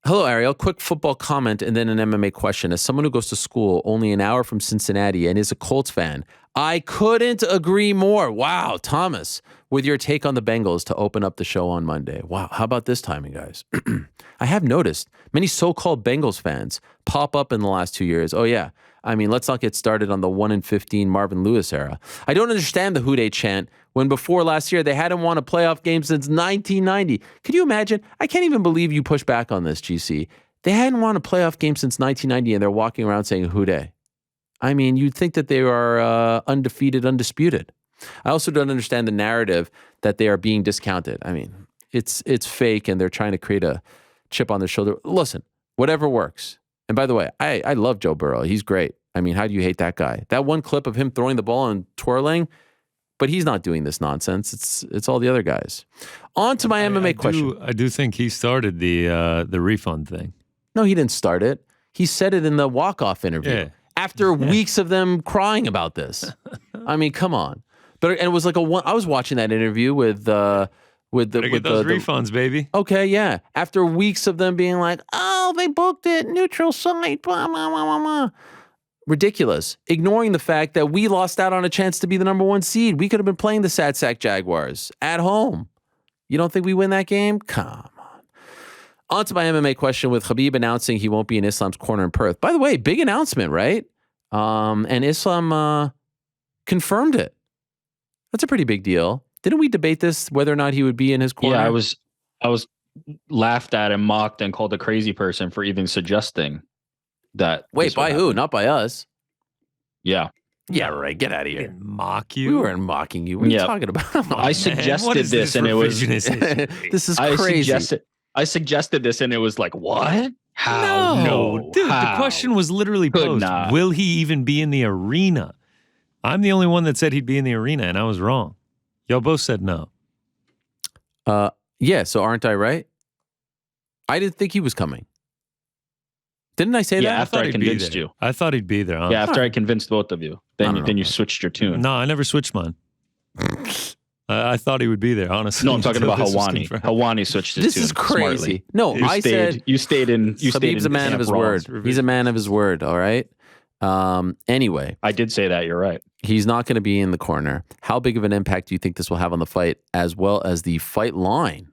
Hello, Ariel. Quick football comment and then an MMA question. As someone who goes to school only an hour from Cincinnati and is a Colts fan, I couldn't agree more. Wow, Thomas, with your take on the Bengals to open up the show on Monday. Wow, how about this timing, guys? I have noticed many so-called Bengals fans pop up in the last 2 years. Oh, yeah. I mean, let's not get started on the 1-15 Marvin Lewis era. I don't understand the Who Dey chant when before last year they hadn't won a playoff game since 1990. Could you imagine? I can't even believe you push back on this, GC. They hadn't won a playoff game since 1990 and they're walking around saying Who Dey. I mean, you'd think that they are undefeated, undisputed. I also don't understand the narrative that they are being discounted. I mean, it's fake and they're trying to create a chip on their shoulder. Listen, whatever works. And by the way, I love Joe Burrow. He's great. I mean, how do you hate that guy? That one clip of him throwing the ball and twirling, but he's not doing this nonsense. It's all the other guys. On to my MMA question. I do think he started the refund thing. No, he didn't start it. He said it in the walk-off interview. Yeah. After weeks of them crying about this. I mean, come on. But it was like I was watching that interview with those refunds, baby. Okay, yeah. After weeks of them being like, oh, they booked it, neutral site, blah, blah, blah, blah, blah. Ridiculous. Ignoring the fact that we lost out on a chance to be the number 1 seed. We could have been playing the Sad Sack Jaguars at home. You don't think we win that game? Come on. On to my MMA question with Khabib announcing he won't be in Islam's corner in Perth. By the way, big announcement, right? And Islam confirmed it. That's a pretty big deal. Didn't we debate this, whether or not he would be in his corner? Yeah, I was laughed at and mocked and called a crazy person for even suggesting that. Wait, by who? Not by us. Yeah. Yeah, right. Get out of here. Didn't mock you. We weren't mocking you. What are you talking about? I suggested this and it was. This is crazy. I suggested this and it was like, what? How? No. Dude, the question was literally posed. Will he even be in the arena? I'm the only one that said he'd be in the arena, and I was wrong. Y'all both said no. Yeah, so aren't I right? I didn't think he was coming. Didn't I say that? Yeah, after I convinced you. I thought he'd be there. Honestly. Yeah, after I convinced both of you. Then you switched your tune. No, I never switched mine. I thought he would be there, honestly. No, I'm talking about Helwani. Helwani switched his tune. This is crazy. Smartly. No, you stayed in. Khabib's a man of his word. He's a man of his word, all right? Anyway. I did say that, you're right. He's not going to be in the corner. How big of an impact do you think this will have on the fight as well as the fight line?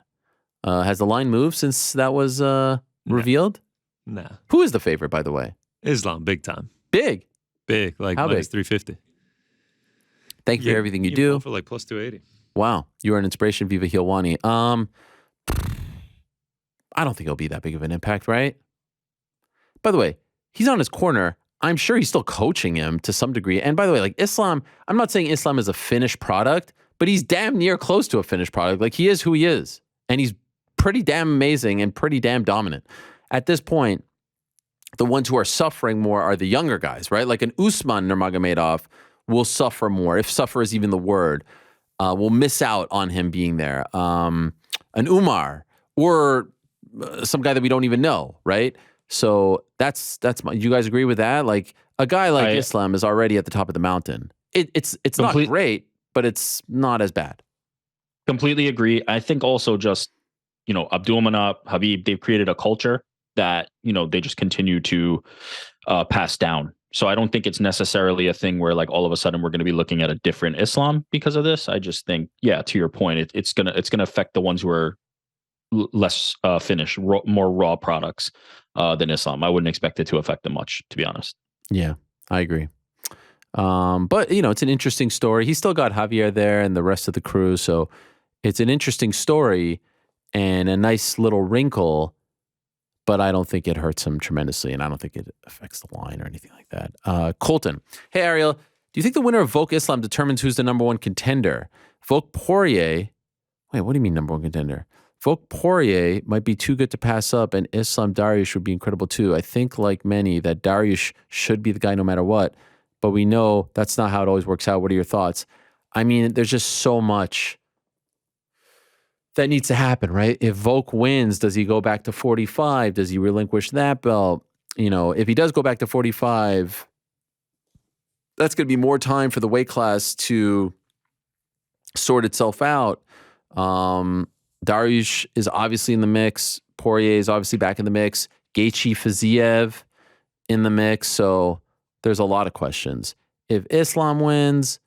Has the line moved since that was revealed? Nah. Who is the favorite, by the way? Islam, big time. Big? Big, like How minus big? 350. Thank you for everything you do. For like plus 280. Wow. You are an inspiration, Viva Helwani. I don't think it'll be that big of an impact, right? By the way, he's on his corner. I'm sure he's still coaching him to some degree. And by the way, like Islam, I'm not saying Islam is a finished product, but he's damn near close to a finished product. Like he is who he is. And he's pretty damn amazing and pretty damn dominant. At this point, the ones who are suffering more are the younger guys, right? Like an Usman Nurmagomedov will suffer more, if suffer is even the word. Will miss out on him being there. An Umar or some guy that we don't even know, right? So that's my. You guys agree with that? Like a guy like Islam is already at the top of the mountain. It's not great, but it's not as bad. Completely agree. I think also just Abdulmanap, Khabib, they've created a culture that they just continue to pass down. So I don't think it's necessarily a thing where like all of a sudden we're going to be looking at a different Islam because of this. I just think, yeah, to your point, it's gonna affect the ones who are less finished, more raw products than Islam. I wouldn't expect it to affect them much, to be honest. Yeah, I agree. But it's an interesting story. He's still got Javier there and the rest of the crew, so it's an interesting story and a nice little wrinkle. But I don't think it hurts him tremendously, and I don't think it affects the line or anything like that. Colton, hey, Ariel, do you think the winner of Volk-Islam determines who's the number 1 contender? Volk-Poirier, wait, what do you mean number 1 contender? Volk-Poirier might be too good to pass up, and Islam Dariush would be incredible too. I think, like many, that Dariush should be the guy no matter what, but we know that's not how it always works out. What are your thoughts? I mean, there's just so much. that needs to happen, right? If Volk wins, does he go back to 45? Does he relinquish that belt? You know, if he does go back to 45, that's going to be more time for the weight class to sort itself out. Dariush is obviously in the mix. Poirier is obviously back in the mix. Gaethje, Fiziev in the mix. So there's a lot of questions. If Islam wins,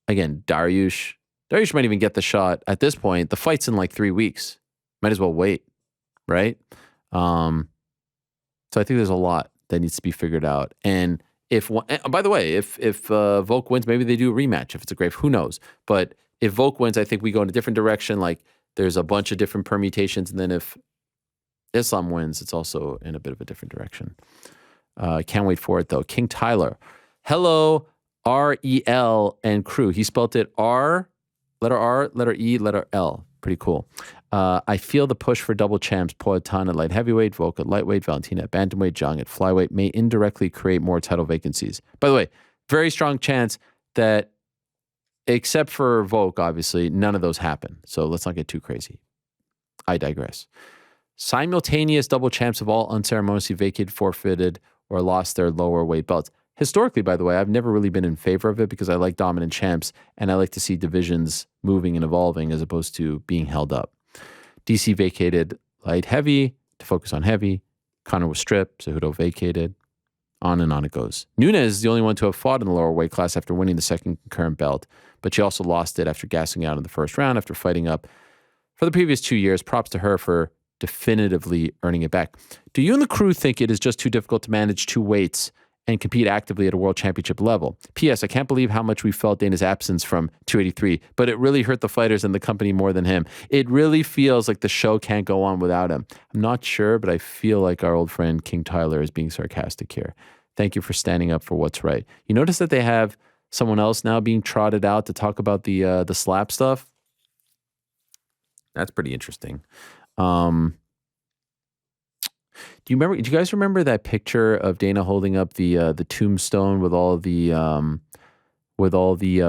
again, Dariush might even get the shot at this point. The fight's in like 3 weeks. Might as well wait, right? So I think there's a lot that needs to be figured out. And if one, by the way, if Volk wins, maybe they do a rematch. If it's a great, who knows? But if Volk wins, I think we go in a different direction. Like there's a bunch of different permutations. And then if Islam wins, it's also in a bit of a different direction. Can't wait for it though. King Tyler. Hello, REL and crew. He spelled it R, letter E, letter L. Pretty cool. I feel the push for double champs, Poatan at light heavyweight, Volk at lightweight, Valentina at bantamweight, Zhang at flyweight may indirectly create more title vacancies. By the way, very strong chance that, except for Volk, obviously, none of those happen. So let's not get too crazy. I digress. Simultaneous double champs have all unceremoniously vacated, forfeited, or lost their lower weight belts. Historically, by the way, I've never really been in favor of it because I like dominant champs and I like to see divisions moving and evolving as opposed to being held up. DC vacated light heavy to focus on heavy. Conor was stripped. Cejudo vacated. On and on it goes. Nunes is the only one to have fought in the lower weight class after winning the second concurrent belt, but she also lost it after gassing out in the first round after fighting up for the previous 2 years. Props to her for definitively earning it back. Do you and the crew think it is just too difficult to manage two weights and compete actively at a world championship level? P.S. I can't believe how much we felt Dana's absence from 283, but it really hurt the fighters and the company more than him. It really feels like the show can't go on without him. I'm not sure, but I feel like our old friend King Tyler is being sarcastic here. Thank you for standing up for what's right. You notice that they have someone else now being trotted out to talk about the slap stuff? That's pretty interesting. Do you guys remember that picture of Dana holding up the tombstone with all the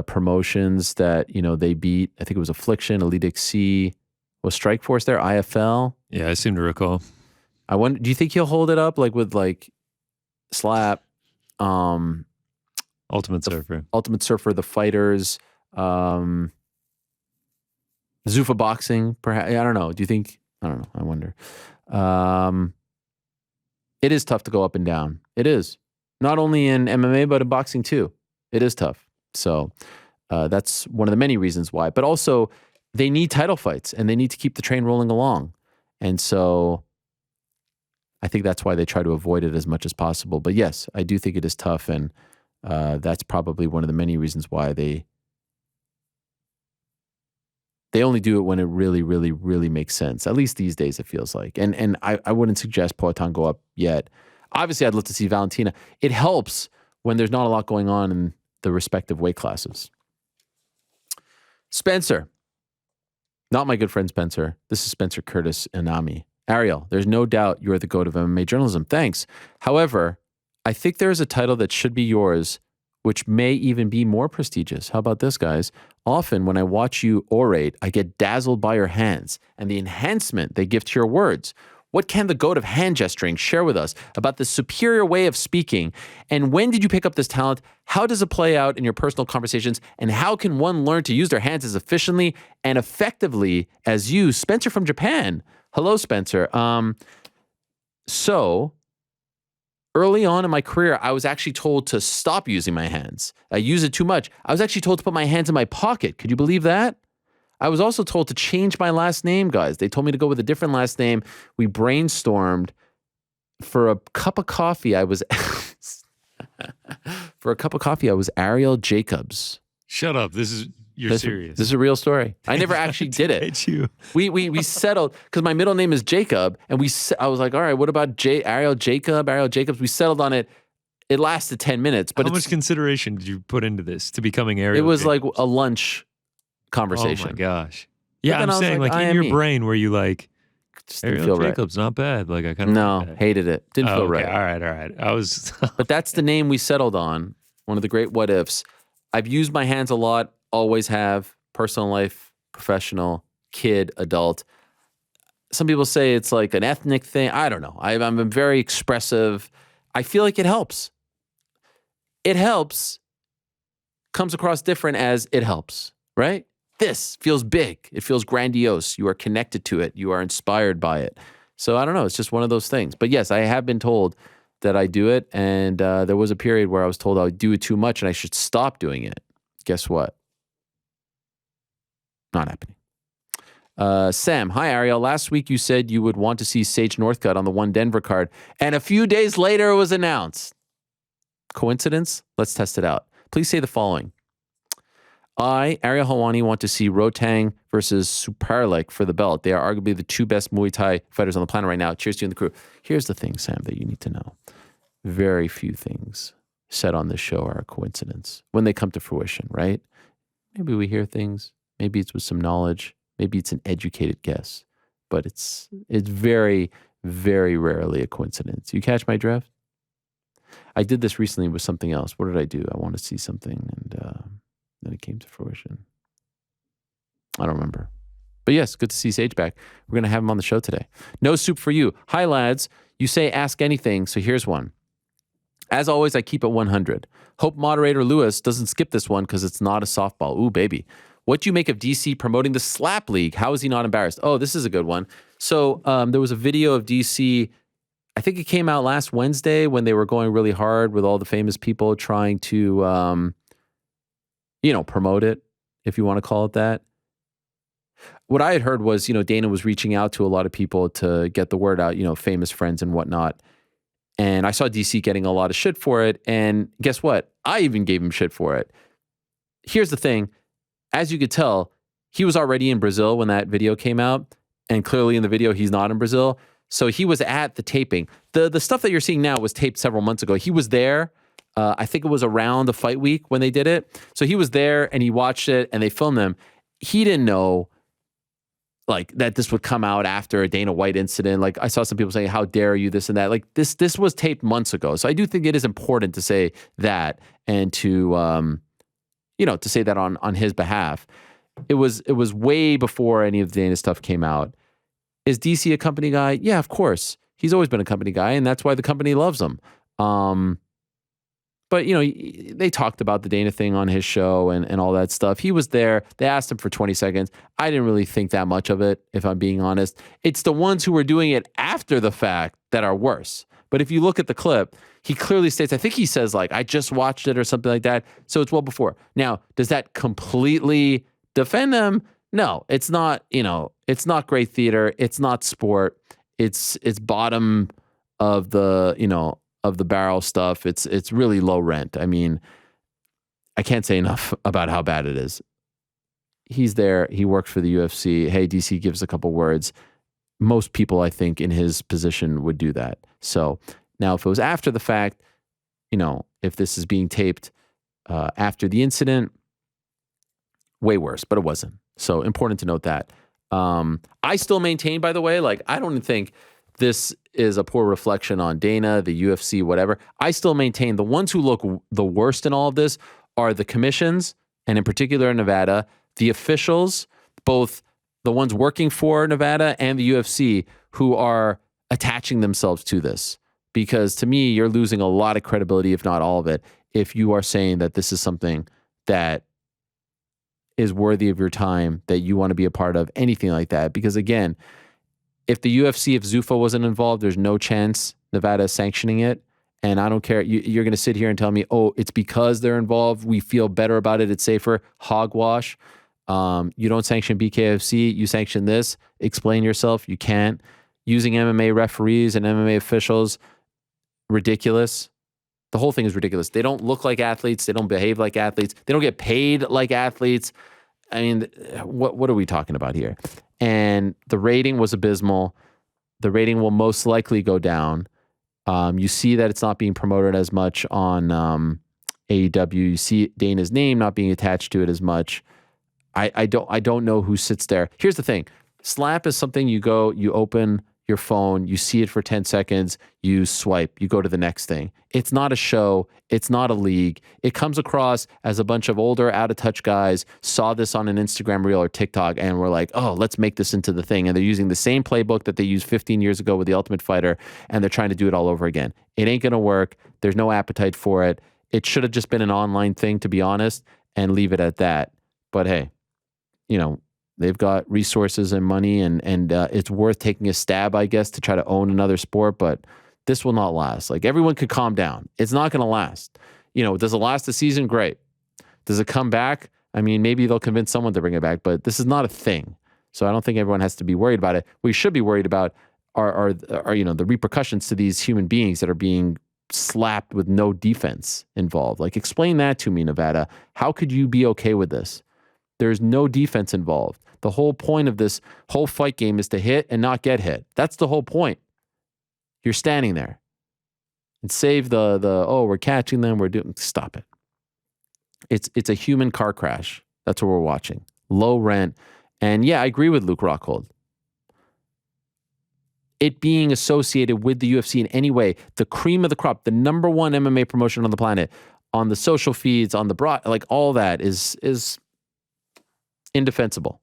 promotions that, you know, they beat? I think it was Affliction, Elite XC, was Strikeforce there, IFL? Yeah, I seem to recall. I wonder, do you think he'll hold it up like with like Slap, Ultimate Surfer, the Fighters, Zuffa Boxing, perhaps? I don't know. Do you think? I don't know. I wonder. It is tough to go up and down. It is. Not only in MMA, but in boxing too. It is tough. So that's one of the many reasons why. But also, they need title fights, and they need to keep the train rolling along. And so I think that's why they try to avoid it as much as possible. But yes, I do think it is tough, and that's probably one of the many reasons why they only do it when it really, really, really makes sense. At least these days, it feels like. And I wouldn't suggest Poatan go up yet. Obviously, I'd love to see Valentina. It helps when there's not a lot going on in the respective weight classes. Spencer. Not my good friend Spencer. This is Spencer Curtis Anami. Ariel, there's no doubt you're the GOAT of MMA journalism. Thanks. However, I think there is a title that should be yours, which may even be more prestigious. How about this, guys? Often when I watch you orate, I get dazzled by your hands and the enhancement they give to your words. What can the GOAT of hand gesturing share with us about this superior way of speaking? And when did you pick up this talent? How does it play out in your personal conversations? And how can one learn to use their hands as efficiently and effectively as you? Spencer from Japan. Hello, Spencer. So early on in my career, I was actually told to stop using my hands. I use it too much. I was actually told to put my hands in my pocket. Could you believe that? I was also told to change my last name, guys. They told me to go with a different last name. We brainstormed. For a cup of coffee, I was Ariel Jacobs. Shut up. You're serious. This is a real story. I never actually did it. We settled because my middle name is Jacob, and I was like, all right, what about Ariel Jacobs? We settled on it. It lasted 10 minutes, but how much consideration did you put into this to becoming Ariel? It was Jacobs? Like a lunch conversation. Oh my gosh. Yeah, I'm saying like in your brain where you like just didn't Ariel feel Jacobs, right. Not bad. Like I kind of hated it. Didn't feel okay. right. All right. I was But that's the name we settled on. One of the great what ifs. I've used my hands a lot, always have, personal life, professional. kid, adult. Some people say it's like an ethnic thing. I don't know. I'm very expressive. I feel like it helps. It helps comes across different as it helps, right? This feels big. It feels grandiose. You are connected to it. You are inspired by it. So I don't know. It's just one of those things. But yes, I have been told that I do it. And there was a period where I was told I would do it too much and I should stop doing it. Guess what? Not happening. Sam, hi Ariel. Last week you said you would want to see Sage Northcutt on the One Denver card, and a few days later it was announced. Coincidence? Let's test it out. Please say the following. I, Ariel Helwani, want to see Rodtang versus Superlek for the belt. They are arguably the two best Muay Thai fighters on the planet right now. Cheers to you and the crew. Here's the thing, Sam, that you need to know. Very few things said on this show are a coincidence when they come to fruition, right? Maybe we hear things. Maybe it's with some knowledge. Maybe it's an educated guess. But it's very, very rarely a coincidence. You catch my drift? I did this recently with something else. What did I do? I want to see something, and then it came to fruition. I don't remember. But yes, good to see Sage back. We're going to have him on the show today. No soup for you. Hi, lads. You say ask anything, so here's one. As always, I keep it 100. Hope moderator Lewis doesn't skip this one because it's not a softball. Ooh, baby. What do you make of DC promoting the Slap League? How is he not embarrassed? Oh, this is a good one. So there was a video of DC. I think it came out last Wednesday when they were going really hard with all the famous people trying to, promote it, if you want to call it that. What I had heard was, Dana was reaching out to a lot of people to get the word out, famous friends and whatnot. And I saw DC getting a lot of shit for it. And guess what? I even gave him shit for it. Here's the thing. As you could tell, he was already in Brazil when that video came out. And clearly in the video, he's not in Brazil. So he was at the taping. The stuff that you're seeing now was taped several months ago. He was there. I think it was around the fight week when they did it. So he was there and he watched it and they filmed him. He didn't know that this would come out after a Dana White incident. Like I saw some people saying, how dare you, this and that. Like this was taped months ago. So I do think it is important to say that and to say that on his behalf. It was way before any of the Dana stuff came out. Is DC a company guy? Yeah, of course. He's always been a company guy, and that's why the company loves him. But, they talked about the Dana thing on his show and all that stuff. He was there. They asked him for 20 seconds. I didn't really think that much of it, if I'm being honest. It's the ones who were doing it after the fact that are worse. But if you look at the clip, he clearly states, I think he says, I just watched it or something like that. So it's well before. Now, does that completely defend them? No, it's not, it's not great theater. It's not sport. It's bottom of the, of the barrel stuff. It's really low rent. I mean, I can't say enough about how bad it is. He's there. He works for the UFC. Hey, DC gives a couple words. Most people, I think, in his position would do that. So now if it was after the fact, if this is being taped after the incident, way worse, but it wasn't. So important to note that. I still maintain, by the way, I don't think this is a poor reflection on Dana, the UFC, whatever. I still maintain the ones who look the worst in all of this are the commissions, and in particular in Nevada, the officials, both the ones working for Nevada and the UFC, who are attaching themselves to this. Because to me, you're losing a lot of credibility, if not all of it, if you are saying that this is something that is worthy of your time, that you want to be a part of, anything like that. Because again, if the UFC, if Zuffa wasn't involved, there's no chance Nevada is sanctioning it. And I don't care. You're going to sit here and tell me, oh, it's because they're involved. We feel better about it. It's safer. Hogwash. You don't sanction BKFC. You sanction this. Explain yourself. You can't. Using MMA referees and MMA officials, ridiculous. The whole thing is ridiculous. They don't look like athletes. They don't behave like athletes. They don't get paid like athletes. I mean, what are we talking about here? And the rating was abysmal. The rating will most likely go down. You see that it's not being promoted as much on AEW. You see Dana's name not being attached to it as much. I don't know who sits there. Here's the thing. Slap is something you go, you open your phone, you see it for 10 seconds, you swipe, you go to the next thing. It's not a show. It's not a league. It comes across as a bunch of older, out-of-touch guys saw this on an Instagram reel or TikTok and were like, oh, let's make this into the thing. And they're using the same playbook that they used 15 years ago with The Ultimate Fighter, and they're trying to do it all over again. It ain't going to work. There's no appetite for it. It should have just been an online thing, to be honest, and leave it at that. But hey, they've got resources and money, and it's worth taking a stab, I guess, to try to own another sport, but this will not last. Like, everyone could calm down. It's not going to last. Does it last a season? Great. Does it come back? I mean, maybe they'll convince someone to bring it back, but this is not a thing. So I don't think everyone has to be worried about it. What we should be worried about are the repercussions to these human beings that are being slapped with no defense involved. Like, explain that to me, Nevada. How could you be okay with this? There's no defense involved. The whole point of this whole fight game is to hit and not get hit. That's the whole point. You're standing there. And save we're catching them, stop it. It's a human car crash. That's what we're watching. Low rent. And yeah, I agree with Luke Rockhold. It being associated with the UFC in any way, the cream of the crop, the number one MMA promotion on the planet, on the social feeds, on the broad, like all that is indefensible.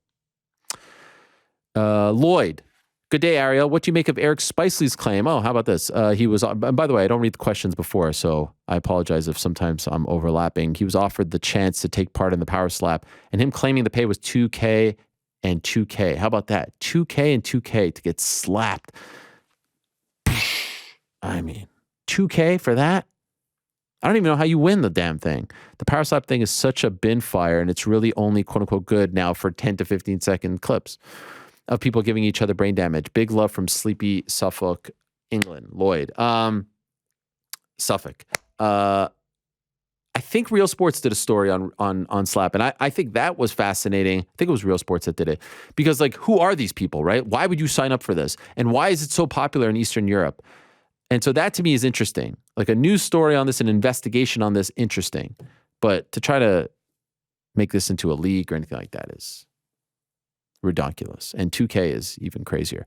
Lloyd, good day, Ariel. What do you make of Eric Spicely's claim? Oh, how about this? He was, by the way, I don't read the questions before, so I apologize if sometimes I'm overlapping. He was offered the chance to take part in the power slap, and him claiming the pay was $2K and $2K. How about that? $2K and $2K to get slapped. I mean, $2K for that? I don't even know how you win the damn thing. The power slap thing is such a bin fire, and it's really only quote unquote good now for 10 to 15 second clips of people giving each other brain damage. Big love from sleepy Suffolk, England. Lloyd. Suffolk. I think Real Sports did a story on slap, and I think that was fascinating. I think it was Real Sports that did it. Because, like, who are these people, right? Why would you sign up for this? And why is it so popular in Eastern Europe? And so that to me is interesting. Like, a news story on this, an investigation on this, interesting. But to try to make this into a league or anything like that is ridiculous. And 2K is even crazier.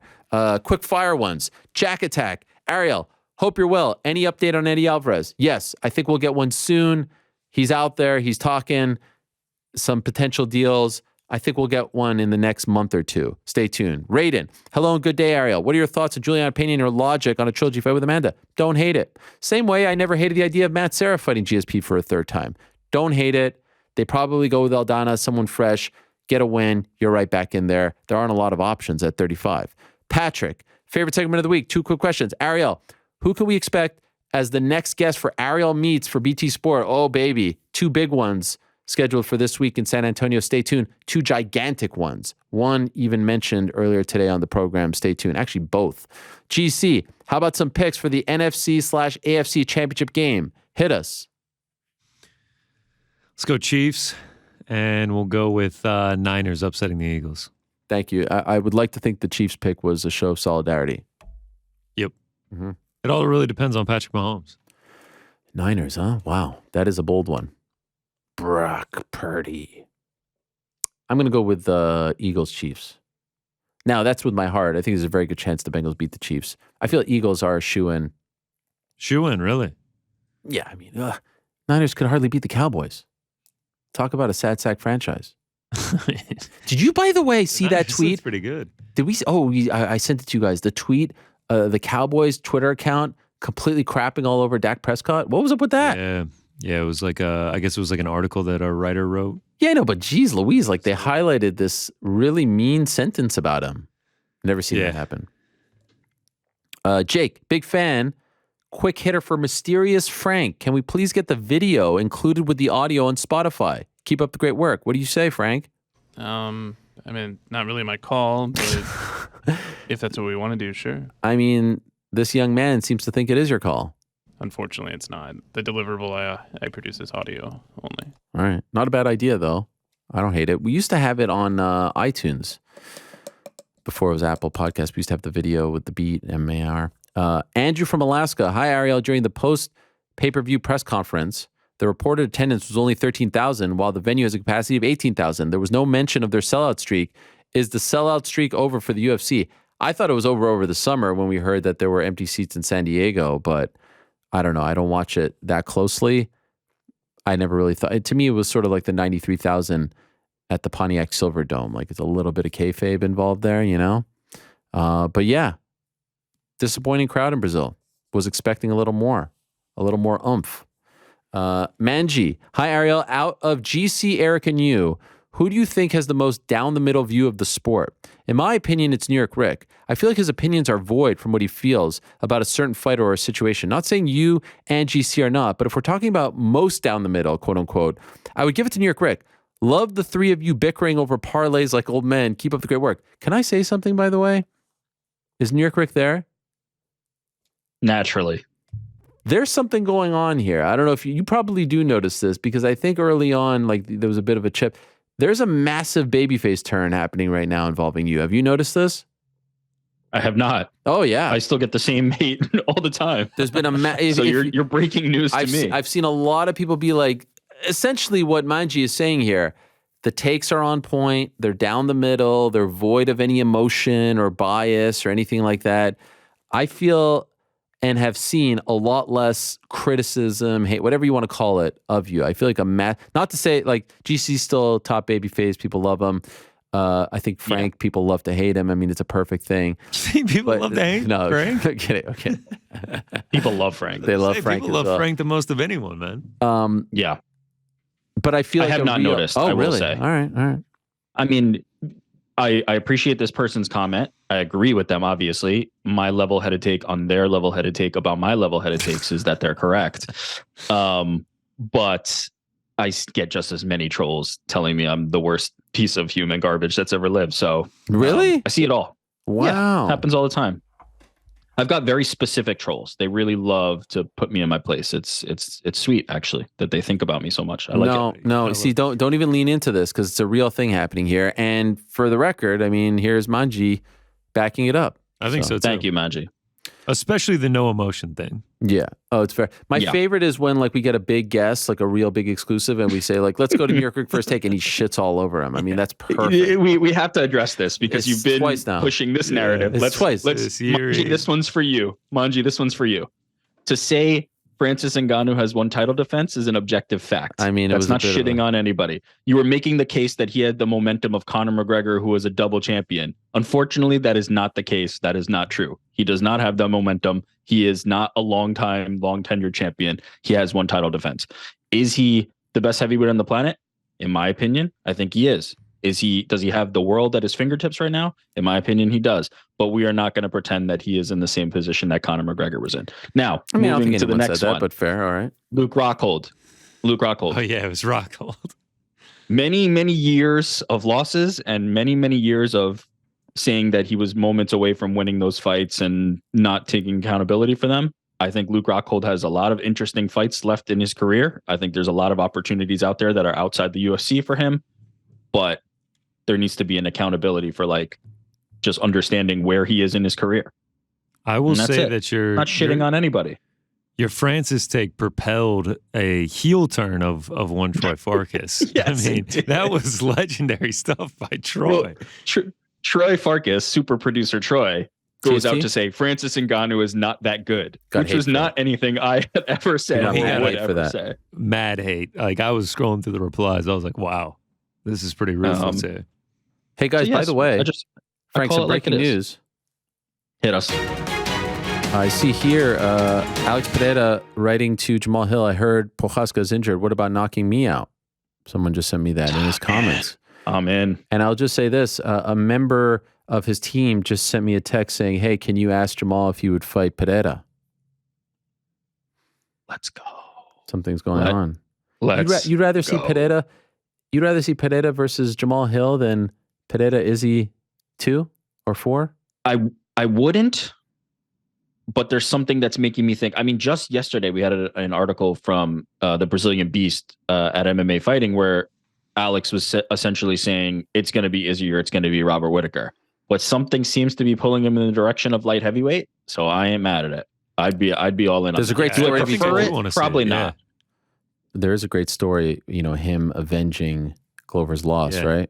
Quick fire ones. Jack Attack. Ariel, hope you're well. Any update on Eddie Alvarez? Yes, I think we'll get one soon. He's out there. He's talking some potential deals. I think we'll get one in the next month or two. Stay tuned. Raiden, hello and good day, Ariel. What are your thoughts on Julianna Pena and her logic on a trilogy fight with Amanda? Don't hate it. Same way I never hated the idea of Matt Serra fighting GSP for a third time. Don't hate it. They probably go with Aldana, someone fresh, get a win. You're right back in there. There aren't a lot of options at 35. Patrick, favorite segment of the week. 2 quick questions. Ariel, who can we expect as the next guest for Ariel Meets for BT Sport? Oh, baby. 2 big ones scheduled for this week in San Antonio. Stay tuned. 2 gigantic ones. One even mentioned earlier today on the program. Stay tuned. Actually, both. GC, how about some picks for the NFC/AFC championship game? Hit us. Let's go Chiefs, and we'll go with Niners upsetting the Eagles. Thank you. I would like to think the Chiefs pick was a show of solidarity. Yep. Mm-hmm. It all really depends on Patrick Mahomes. Niners, huh? Wow. That is a bold one. Brock Purdy. I'm going to go with the Eagles Chiefs. Now, that's with my heart. I think there's a very good chance the Bengals beat the Chiefs. I feel Eagles are a shoe-in. Shoe-in, really? Yeah, I mean, Niners could hardly beat the Cowboys. Talk about a sad sack franchise. Did you, by the way, see that tweet? That's pretty good. Did we? Oh, I sent it to you guys. The tweet, the Cowboys Twitter account completely crapping all over Dak Prescott. What was up with that? Yeah. It was like I guess it was like an article that a writer wrote. Yeah, I know, but geez, Louise, like they highlighted this really mean sentence about him. Never seen that happen. Jake, big fan. Quick hitter for Mysterious Frank. Can we please get the video included with the audio on Spotify? Keep up the great work. What do you say, Frank? I mean, not really my call, but if that's what we want to do, sure. I mean, this young man seems to think it is your call. Unfortunately, it's not. The deliverable I produce is audio only. All right. Not a bad idea, though. I don't hate it. We used to have it on iTunes before it was Apple Podcast. We used to have the video with the beat, MAR. Andrew from Alaska. Hi, Ariel. During the post-pay-per-view press conference, the reported attendance was only 13,000, while the venue has a capacity of 18,000. There was no mention of their sellout streak. Is the sellout streak over for the UFC? I thought it was over the summer when we heard that there were empty seats in San Diego, but I don't know. I don't watch it that closely. I never really thought. To me, it was sort of like the 93,000 at the Pontiac Silverdome. Like it's a little bit of kayfabe involved there, you know? But yeah, disappointing crowd in Brazil. Was expecting a little more oomph. Manji, hi Ariel. Out of GC, Eric, and you, who do you think has the most down the middle view of the sport? In my opinion, it's New York Rick. I feel like his opinions are void from what he feels about a certain fighter or a situation. Not saying you and GC are not, but if we're talking about most down the middle, quote unquote, I would give it to New York Rick. Love the three of you bickering over parlays like old men. Keep up the great work. Can I say something, by the way? Is New York Rick there? Naturally. There's something going on here. I don't know if you probably do notice this because I think early on, like there was a bit of a chip. There's a massive babyface turn happening right now involving you. Have you noticed this? I have not. Oh yeah, I still get the same hate all the time. There's been a so you're breaking news to me. I've seen a lot of people be like, essentially what Manji is saying here. The takes are on point. They're down the middle. They're void of any emotion or bias or anything like that. I feel and have seen a lot less criticism, hate, whatever you want to call it, of you. I feel like not to say like GC's still top baby face. People love him. I think Frank, people love to hate him. I mean, it's a perfect thing. People love to hate Frank? I'm kidding. Okay. People love Frank. They love Frank People as love well. Frank the most of anyone, man. Yeah. But I feel like I have not noticed, I will really? say. All right. I mean, I appreciate this person's comment. I agree with them, obviously. My level-headed take on their level-headed take about my level-headed takes is that they're correct. But I get just as many trolls telling me I'm the worst piece of human garbage that's ever lived. So really, I see it all. Wow, yeah, happens all the time. I've got very specific trolls. They really love to put me in my place. It's sweet actually that they think about me so much. I like it. No. See, don't even lean into this because it's a real thing happening here. And for the record, I mean, here's Manji backing it up. I think so too. Thank you, Manji. Especially the no emotion thing. Yeah. Oh, it's fair. My favorite is when like we get a big guest, like a real big exclusive, and we say like, let's go to New York Rick first take, and he shits all over him. I mean, that's perfect. We have to address this because you've been pushing this narrative. It's twice. Manji, this one's for you. Manji, this one's for you. To say Francis Ngannou has one title defense is an objective fact. I mean, that's not shitting on anybody. You were making the case that he had the momentum of Conor McGregor, who was a double champion. Unfortunately, that is not the case. That is not true. He does not have the momentum. He is not a long tenured champion. He has one title defense. Is he the best heavyweight on the planet? In my opinion, I think he is. Does he have the world at his fingertips right now? In my opinion, he does. But we are not going to pretend that he is in the same position that Conor McGregor was in. Now, I mean, moving to the next one. But fair, all right. Luke Rockhold. Oh yeah, it was Rockhold. Many years of losses and many years of saying that he was moments away from winning those fights and not taking accountability for them. I think Luke Rockhold has a lot of interesting fights left in his career. I think there's a lot of opportunities out there that are outside the UFC for him, but there needs to be an accountability for like just understanding where he is in his career. I will say that you're not shitting on anybody. Your Francis take propelled a heel turn of one Troy Farkas. Yes, I mean, that was legendary stuff by Troy. Well, Troy Farkas, super producer Troy, goes out to say Francis Ngannou is not that good, which was not anything I had ever said. He got hate for that. Say. Mad hate. Like I was scrolling through the replies. I was like, wow, this is pretty ruthless. Hey guys, by the way, Frank, some breaking news. Hit us. I see here Alex Pereira writing to Jamahal Hill. I heard Prochaska's injured. What about knocking me out? Someone just sent me that in his comments. I'm in. And I'll just say this. A member of his team just sent me a text saying, hey, can you ask Jamahal if he would fight Pereira? Let's go. Something's going on. You'd rather see Pereira? You'd rather see Pereira versus Jamahal Hill than Pereira Izzy 2 or 4? I wouldn't, but there's something that's making me think. I mean, just yesterday we had an article from the Brazilian Beast at MMA Fighting where Alex was essentially saying it's going to be Izzy or it's going to be Robert Whittaker. But something seems to be pulling him in the direction of light heavyweight, so I ain't mad at it. I'd be all in. There's a great story. Probably not. There is a great story. You know, him avenging Glover's loss, right?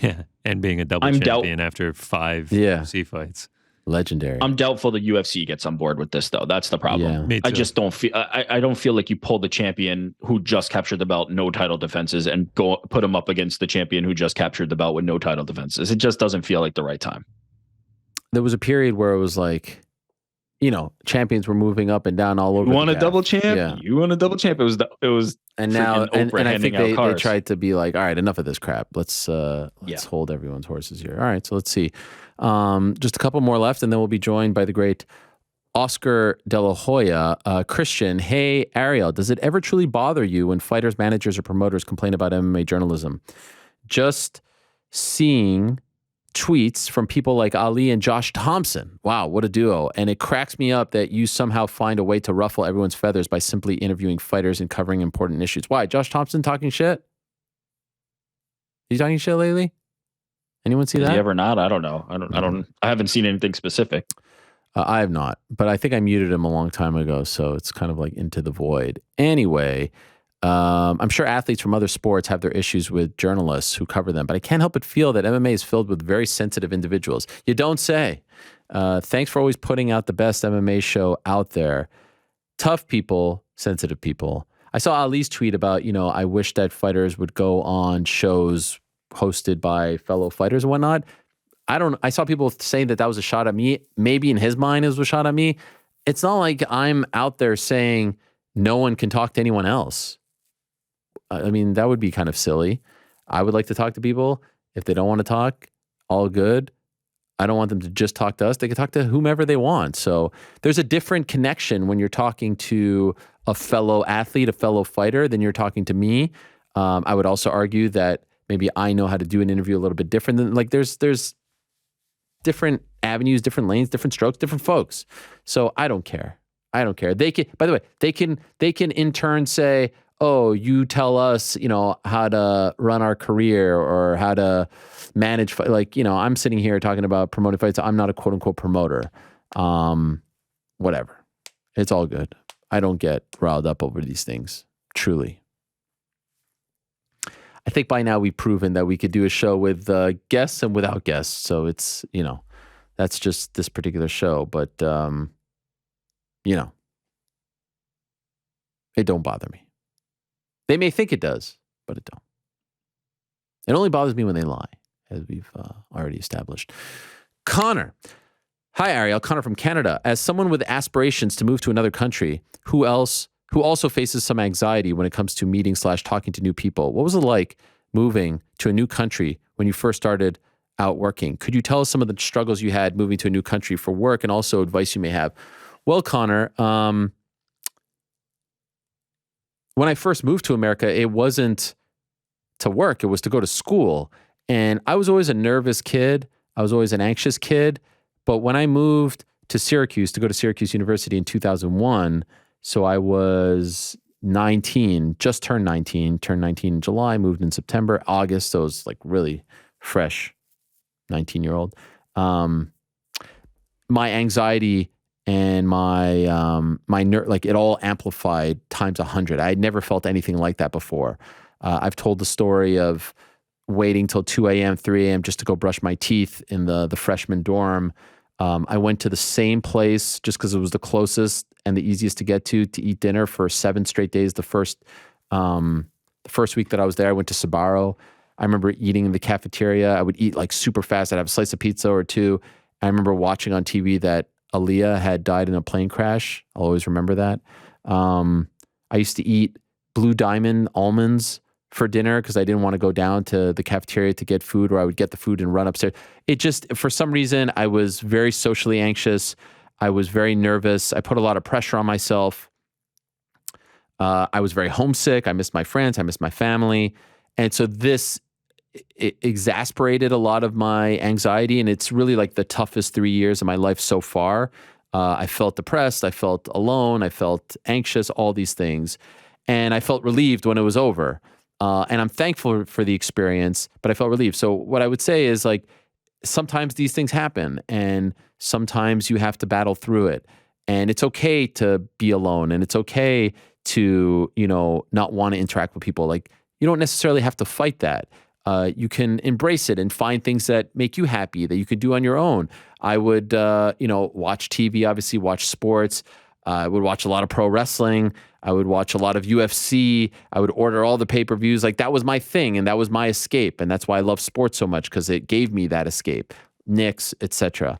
Yeah, and being a double champion after 5 UFC fights. Legendary. I'm doubtful the UFC gets on board with this, though. That's the problem. Yeah. Me too. I just don't feel. I don't feel like you pull the champion who just captured the belt, no title defenses, and go put him up against the champion who just captured the belt with no title defenses. It just doesn't feel like the right time. There was a period where it was like, champions were moving up and down all over. You want the a gap. double champ? Yeah. You want a double champ? It was. And now, and I think they cards. tried to be like, all right, enough of this crap. Let's hold everyone's horses here. All right, so let's see. Just a couple more left, and then we'll be joined by the great Oscar De La Hoya. Christian, hey, Ariel, does it ever truly bother you when fighters, managers, or promoters complain about MMA journalism? Just seeing tweets from people like Ali and Josh Thompson. Wow, what a duo. And it cracks me up that you somehow find a way to ruffle everyone's feathers by simply interviewing fighters and covering important issues. Why? Josh Thompson talking shit? He's talking shit lately? Anyone see that? Did he ever not? I don't know. I haven't seen anything specific. I have not, but I think I muted him a long time ago, so it's kind of like into the void. Anyway, I'm sure athletes from other sports have their issues with journalists who cover them, but I can't help but feel that MMA is filled with very sensitive individuals. You don't say. Thanks for always putting out the best MMA show out there. Tough people, sensitive people. I saw Ali's tweet about, I wish that fighters would go on shows hosted by fellow fighters and whatnot. I saw people saying that was a shot at me. Maybe in his mind it was a shot at me. It's not like I'm out there saying no one can talk to anyone else. I mean, that would be kind of silly. I would like to talk to people. If they don't want to talk, all good. I don't want them to just talk to us. They can talk to whomever they want. So there's a different connection when you're talking to a fellow athlete, a fellow fighter, than you're talking to me. I would also argue that maybe I know how to do an interview a little bit different than, like, there's different avenues, different lanes, different strokes, different folks. So I don't care. They can, by the way, they can in turn say, oh, you tell us, how to run our career or how to manage. Like, I'm sitting here talking about promoting fights. I'm not a quote unquote promoter. Whatever. It's all good. I don't get riled up over these things. Truly. I think by now we've proven that we could do a show with guests and without guests. So it's, that's just this particular show. But, it don't bother me. They may think it does, but it don't. It only bothers me when they lie, as we've already established. Connor. Hi, Ariel. Connor from Canada. As someone with aspirations to move to another country, who also faces some anxiety when it comes to meeting / talking to new people, what was it like moving to a new country when you first started out working? Could you tell us some of the struggles you had moving to a new country for work and also advice you may have? Well, Connor, when I first moved to America, it wasn't to work. It was to go to school. And I was always a nervous kid. I was always an anxious kid. But when I moved to Syracuse, to go to Syracuse University in 2001, so I was 19, just turned 19 in July, moved in September, August. So it was like really fresh 19-year-old. My anxiety and my like it all amplified times 100. I had never felt anything like that before. I've told the story of waiting till 2 a.m., 3 a.m. just to go brush my teeth in the freshman dorm. I went to the same place just because it was the closest and the easiest to get to eat dinner for 7 straight days. The first week that I was there, I went to Sbarro. I remember eating in the cafeteria. I would eat like super fast. I'd have a slice of pizza or two. I remember watching on TV that Aaliyah had died in a plane crash. I'll always remember that. I used to eat Blue Diamond almonds for dinner because I didn't want to go down to the cafeteria to get food, or I would get the food and run upstairs. It just, for some reason, I was very socially anxious. I was very nervous. I put a lot of pressure on myself. I was very homesick. I missed my friends. I missed my family. And so it exasperated a lot of my anxiety, and it's really like the toughest 3 years of my life so far. I felt depressed. I felt alone. I felt anxious, all these things. And I felt relieved when it was over. And I'm thankful for the experience, but I felt relieved. So what I would say is, like, sometimes these things happen and sometimes you have to battle through it. And it's okay to be alone, and it's okay to, not want to interact with people. Like, you don't necessarily have to fight that. you can embrace it and find things that make you happy that you could do on your own. I would, watch TV, obviously watch sports. I would watch a lot of pro wrestling. I would watch a lot of UFC. I would order all the pay-per-views. Like that was my thing and that was my escape. And that's why I love sports so much, because it gave me that escape. Knicks, etc.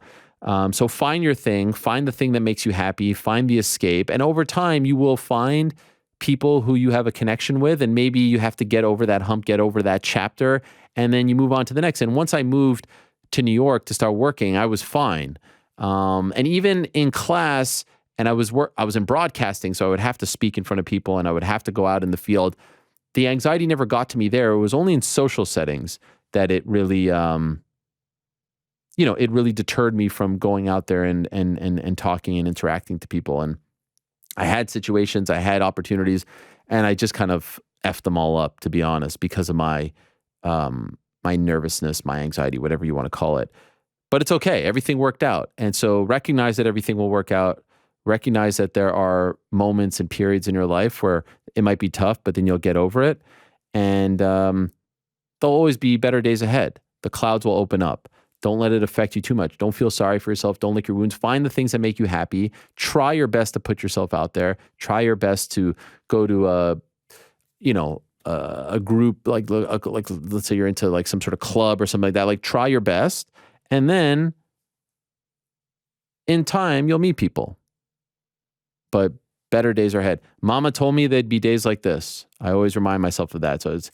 So find your thing, find the thing that makes you happy, find the escape. And over time, you will find people who you have a connection with. And maybe you have to get over that hump, get over that chapter, and then you move on to the next. And once I moved to New York to start working, I was fine. And even in class, and I was in broadcasting, so I would have to speak in front of people and I would have to go out in the field. The anxiety never got to me there. It was only in social settings that it really, it really deterred me from going out there and talking and interacting to people. And I had situations, I had opportunities, and I just kind of effed them all up, to be honest, because of my nervousness, my anxiety, whatever you want to call it. But it's okay. Everything worked out. And so recognize that everything will work out. Recognize that there are moments and periods in your life where it might be tough, but then you'll get over it. And there'll always be better days ahead. The clouds will open up. Don't let it affect you too much. Don't feel sorry for yourself. Don't lick your wounds. Find the things that make you happy. Try your best to put yourself out there. Try your best to go to a group, like let's say you're into like some sort of club or something like that. Like try your best. And then in time, you'll meet people. But better days are ahead. Mama told me there'd be days like this. I always remind myself of that. So it's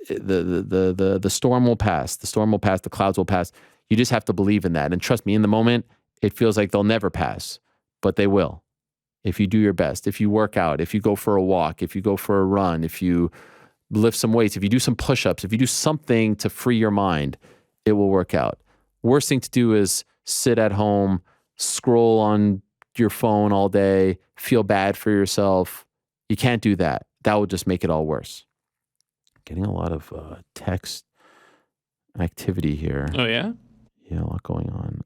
the storm will pass. The storm will pass. The clouds will pass. You just have to believe in that. And trust me, in the moment, it feels like they'll never pass, but they will. If you do your best, if you work out, if you go for a walk, if you go for a run, if you lift some weights, if you do some push-ups, if you do something to free your mind, it will work out. Worst thing to do is sit at home, scroll on your phone all day, feel bad for yourself. You can't do that. That will just make it all worse. Getting a lot of text activity here. Oh, yeah? Yeah, a lot going on.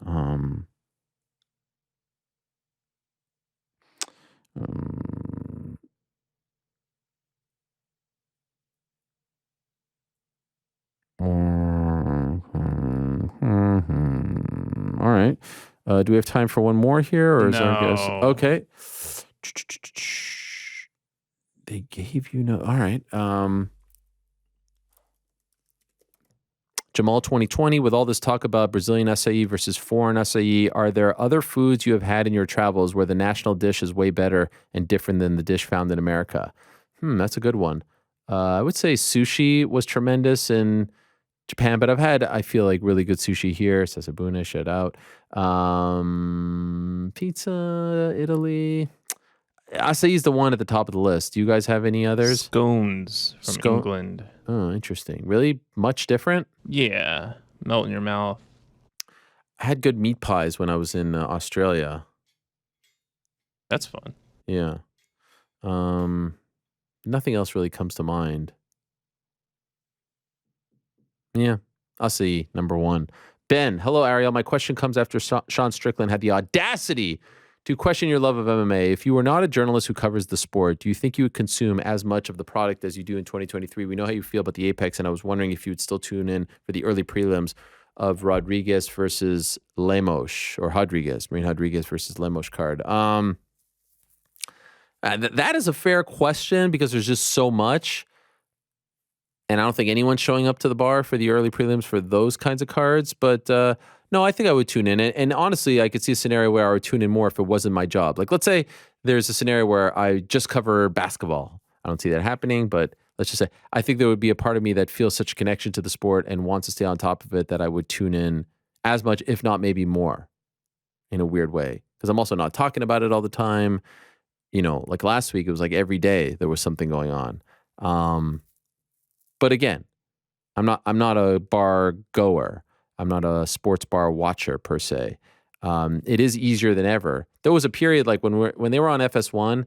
All right. Do we have time for one more here? Or is there, I guess? Okay. They gave you no. All right. Jamahal 2020, with all this talk about Brazilian acai versus foreign acai, are there other foods you have had in your travels where the national dish is way better and different than the dish found in America? That's a good one. I would say sushi was tremendous in Japan, but I've had, I feel like, really good sushi here. Sasabuna, shout out. Pizza, Italy. Acai is the one at the top of the list. Do you guys have any others? Scones from England. Oh, interesting. Really much different? Yeah. Melt in your mouth. I had good meat pies when I was in Australia. That's fun. Yeah. Nothing else really comes to mind. Yeah. Acai, number one. Ben, hello, Ariel. My question comes after Sean Strickland had the audacity to question your love of MMA. If you were not a journalist who covers the sport, do you think you would consume as much of the product as you do in 2023? We know how you feel about the Apex, and I was wondering if you would still tune in for the early prelims of Rodriguez versus Lemos, or Marine Rodriguez versus Lemos card. That is a fair question because there's just so much. And I don't think anyone's showing up to the bar for the early prelims for those kinds of cards. But no, I think I would tune in. And honestly, I could see a scenario where I would tune in more if it wasn't my job. Like, let's say there's a scenario where I just cover basketball. I don't see that happening, but let's just say I think there would be a part of me that feels such a connection to the sport and wants to stay on top of it that I would tune in as much, if not maybe more, in a weird way. Because I'm also not talking about it all the time. You know, like last week, it was like every day there was something going on. But again, I'm not a bar goer. I'm not a sports bar watcher per se. It is easier than ever. There was a period like when they were on FS1,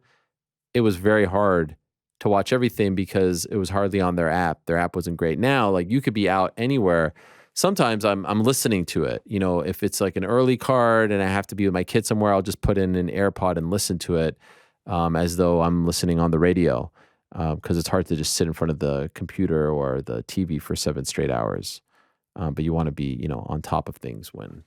it was very hard to watch everything because it was hardly on their app. Their app wasn't great. Now, like you could be out anywhere. Sometimes I'm listening to it. You know, if it's like an early card and I have to be with my kid somewhere, I'll just put in an AirPod and listen to it as though I'm listening on the radio. because it's hard to just sit in front of the computer or the TV for 7 straight hours. But you want to be, on top of things when,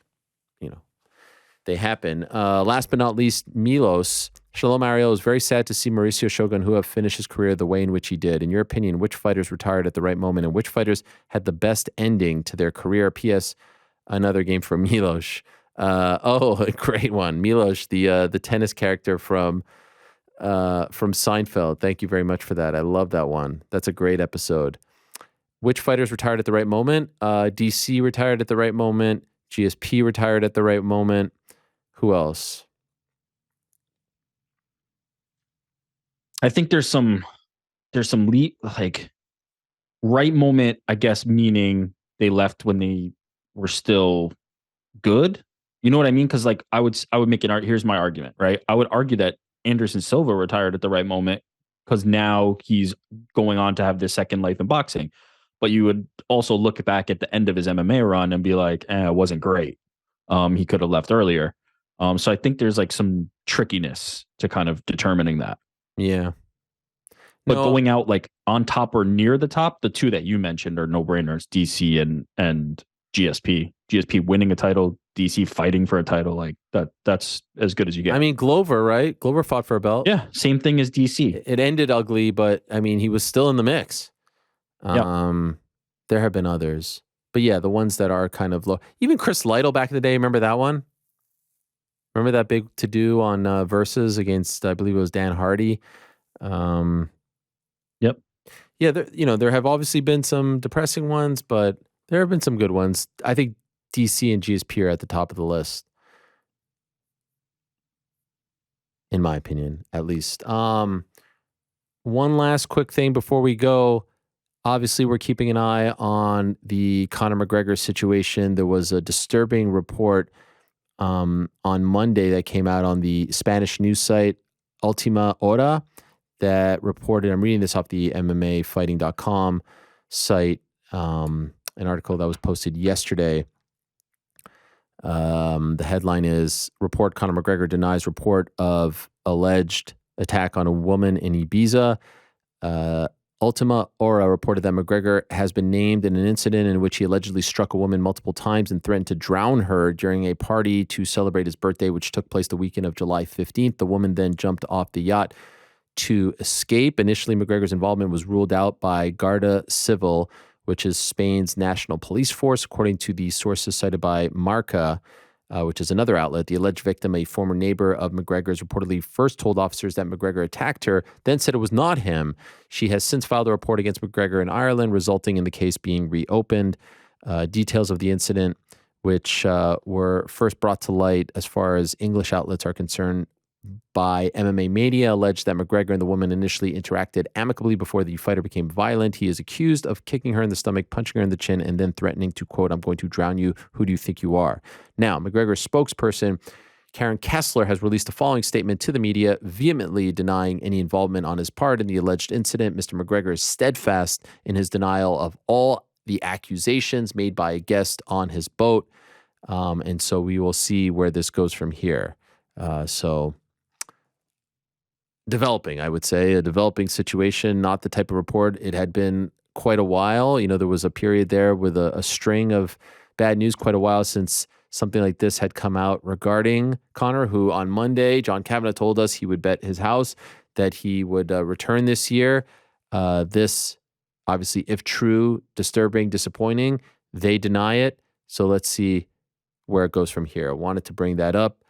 they happen. Last but not least, Milos. Shalom, Ariel. It was very sad to see Mauricio Shogun Rua finish his career the way in which he did. In your opinion, which fighters retired at the right moment and which fighters had the best ending to their career? P.S. Another game for Milos. A great one. Milos, the tennis character from Seinfeld. Thank you very much for that. I love that one. That's a great episode. Which fighters retired at the right moment? DC retired at the right moment. GSP retired at the right moment. Who else? I think there's some right moment, I guess, meaning they left when they were still good. You know what I mean? Because I would make an here's my argument, right? I would argue that Anderson Silva retired at the right moment because now he's going on to have this second life in boxing. But you would also look back at the end of his MMA run and be like, it wasn't great. He could have left earlier. So I think there's some trickiness to kind of determining that. Yeah. But going out on top or near the top, the two that you mentioned are no-brainers, DC and GSP. GSP winning a title, DC fighting for a title, that's as good as you get. I mean, Glover, right? Glover fought for a belt. Yeah, same thing as DC. It ended ugly, but I mean, he was still in the mix. There have been others. But yeah, the ones that are kind of low. Even Chris Lytle back in the day, remember that one? Remember that big to-do on Versus against, I believe it was Dan Hardy? Yep. Yeah, there have obviously been some depressing ones, but there have been some good ones. I think DC and GSP are at the top of the list. In my opinion, at least. One last quick thing before we go. Obviously, we're keeping an eye on the Conor McGregor situation. There was a disturbing report on Monday that came out on the Spanish news site Ultima Hora that reported, I'm reading this off the MMAfighting.com site, an article that was posted yesterday. The headline is, report Conor McGregor denies report of alleged attack on a woman in Ibiza. Ultima Hora reported that McGregor has been named in an incident in which he allegedly struck a woman multiple times and threatened to drown her during a party to celebrate his birthday, which took place the weekend of July 15th. The woman then jumped off the yacht to escape. Initially, McGregor's involvement was ruled out by Guardia Civil, which is Spain's national police force. According to the sources cited by Marca, which is another outlet, the alleged victim, a former neighbor of McGregor's, reportedly first told officers that McGregor attacked her, then said it was not him. She has since filed a report against McGregor in Ireland, resulting in the case being reopened. Details of the incident, which were first brought to light as far as English outlets are concerned by MMA Media, alleged that McGregor and the woman initially interacted amicably before the fighter became violent. He is accused of kicking her in the stomach, punching her in the chin, and then threatening to, quote, "I'm going to drown you. Who do you think you are?" Now, McGregor's spokesperson, Karen Kessler, has released the following statement to the media, vehemently denying any involvement on his part in the alleged incident. Mr. McGregor is steadfast in his denial of all the accusations made by a guest on his boat. And so we will see where this goes from here. Developing, I would say, a developing situation, not the type of report it had been quite a while. There was a period there with a string of bad news, quite a while since something like this had come out regarding Conor, who on Monday, John Kavanagh told us he would bet his house that he would return this year. This, obviously, if true, disturbing, disappointing. They deny it. So let's see where it goes from here. I wanted to bring that up.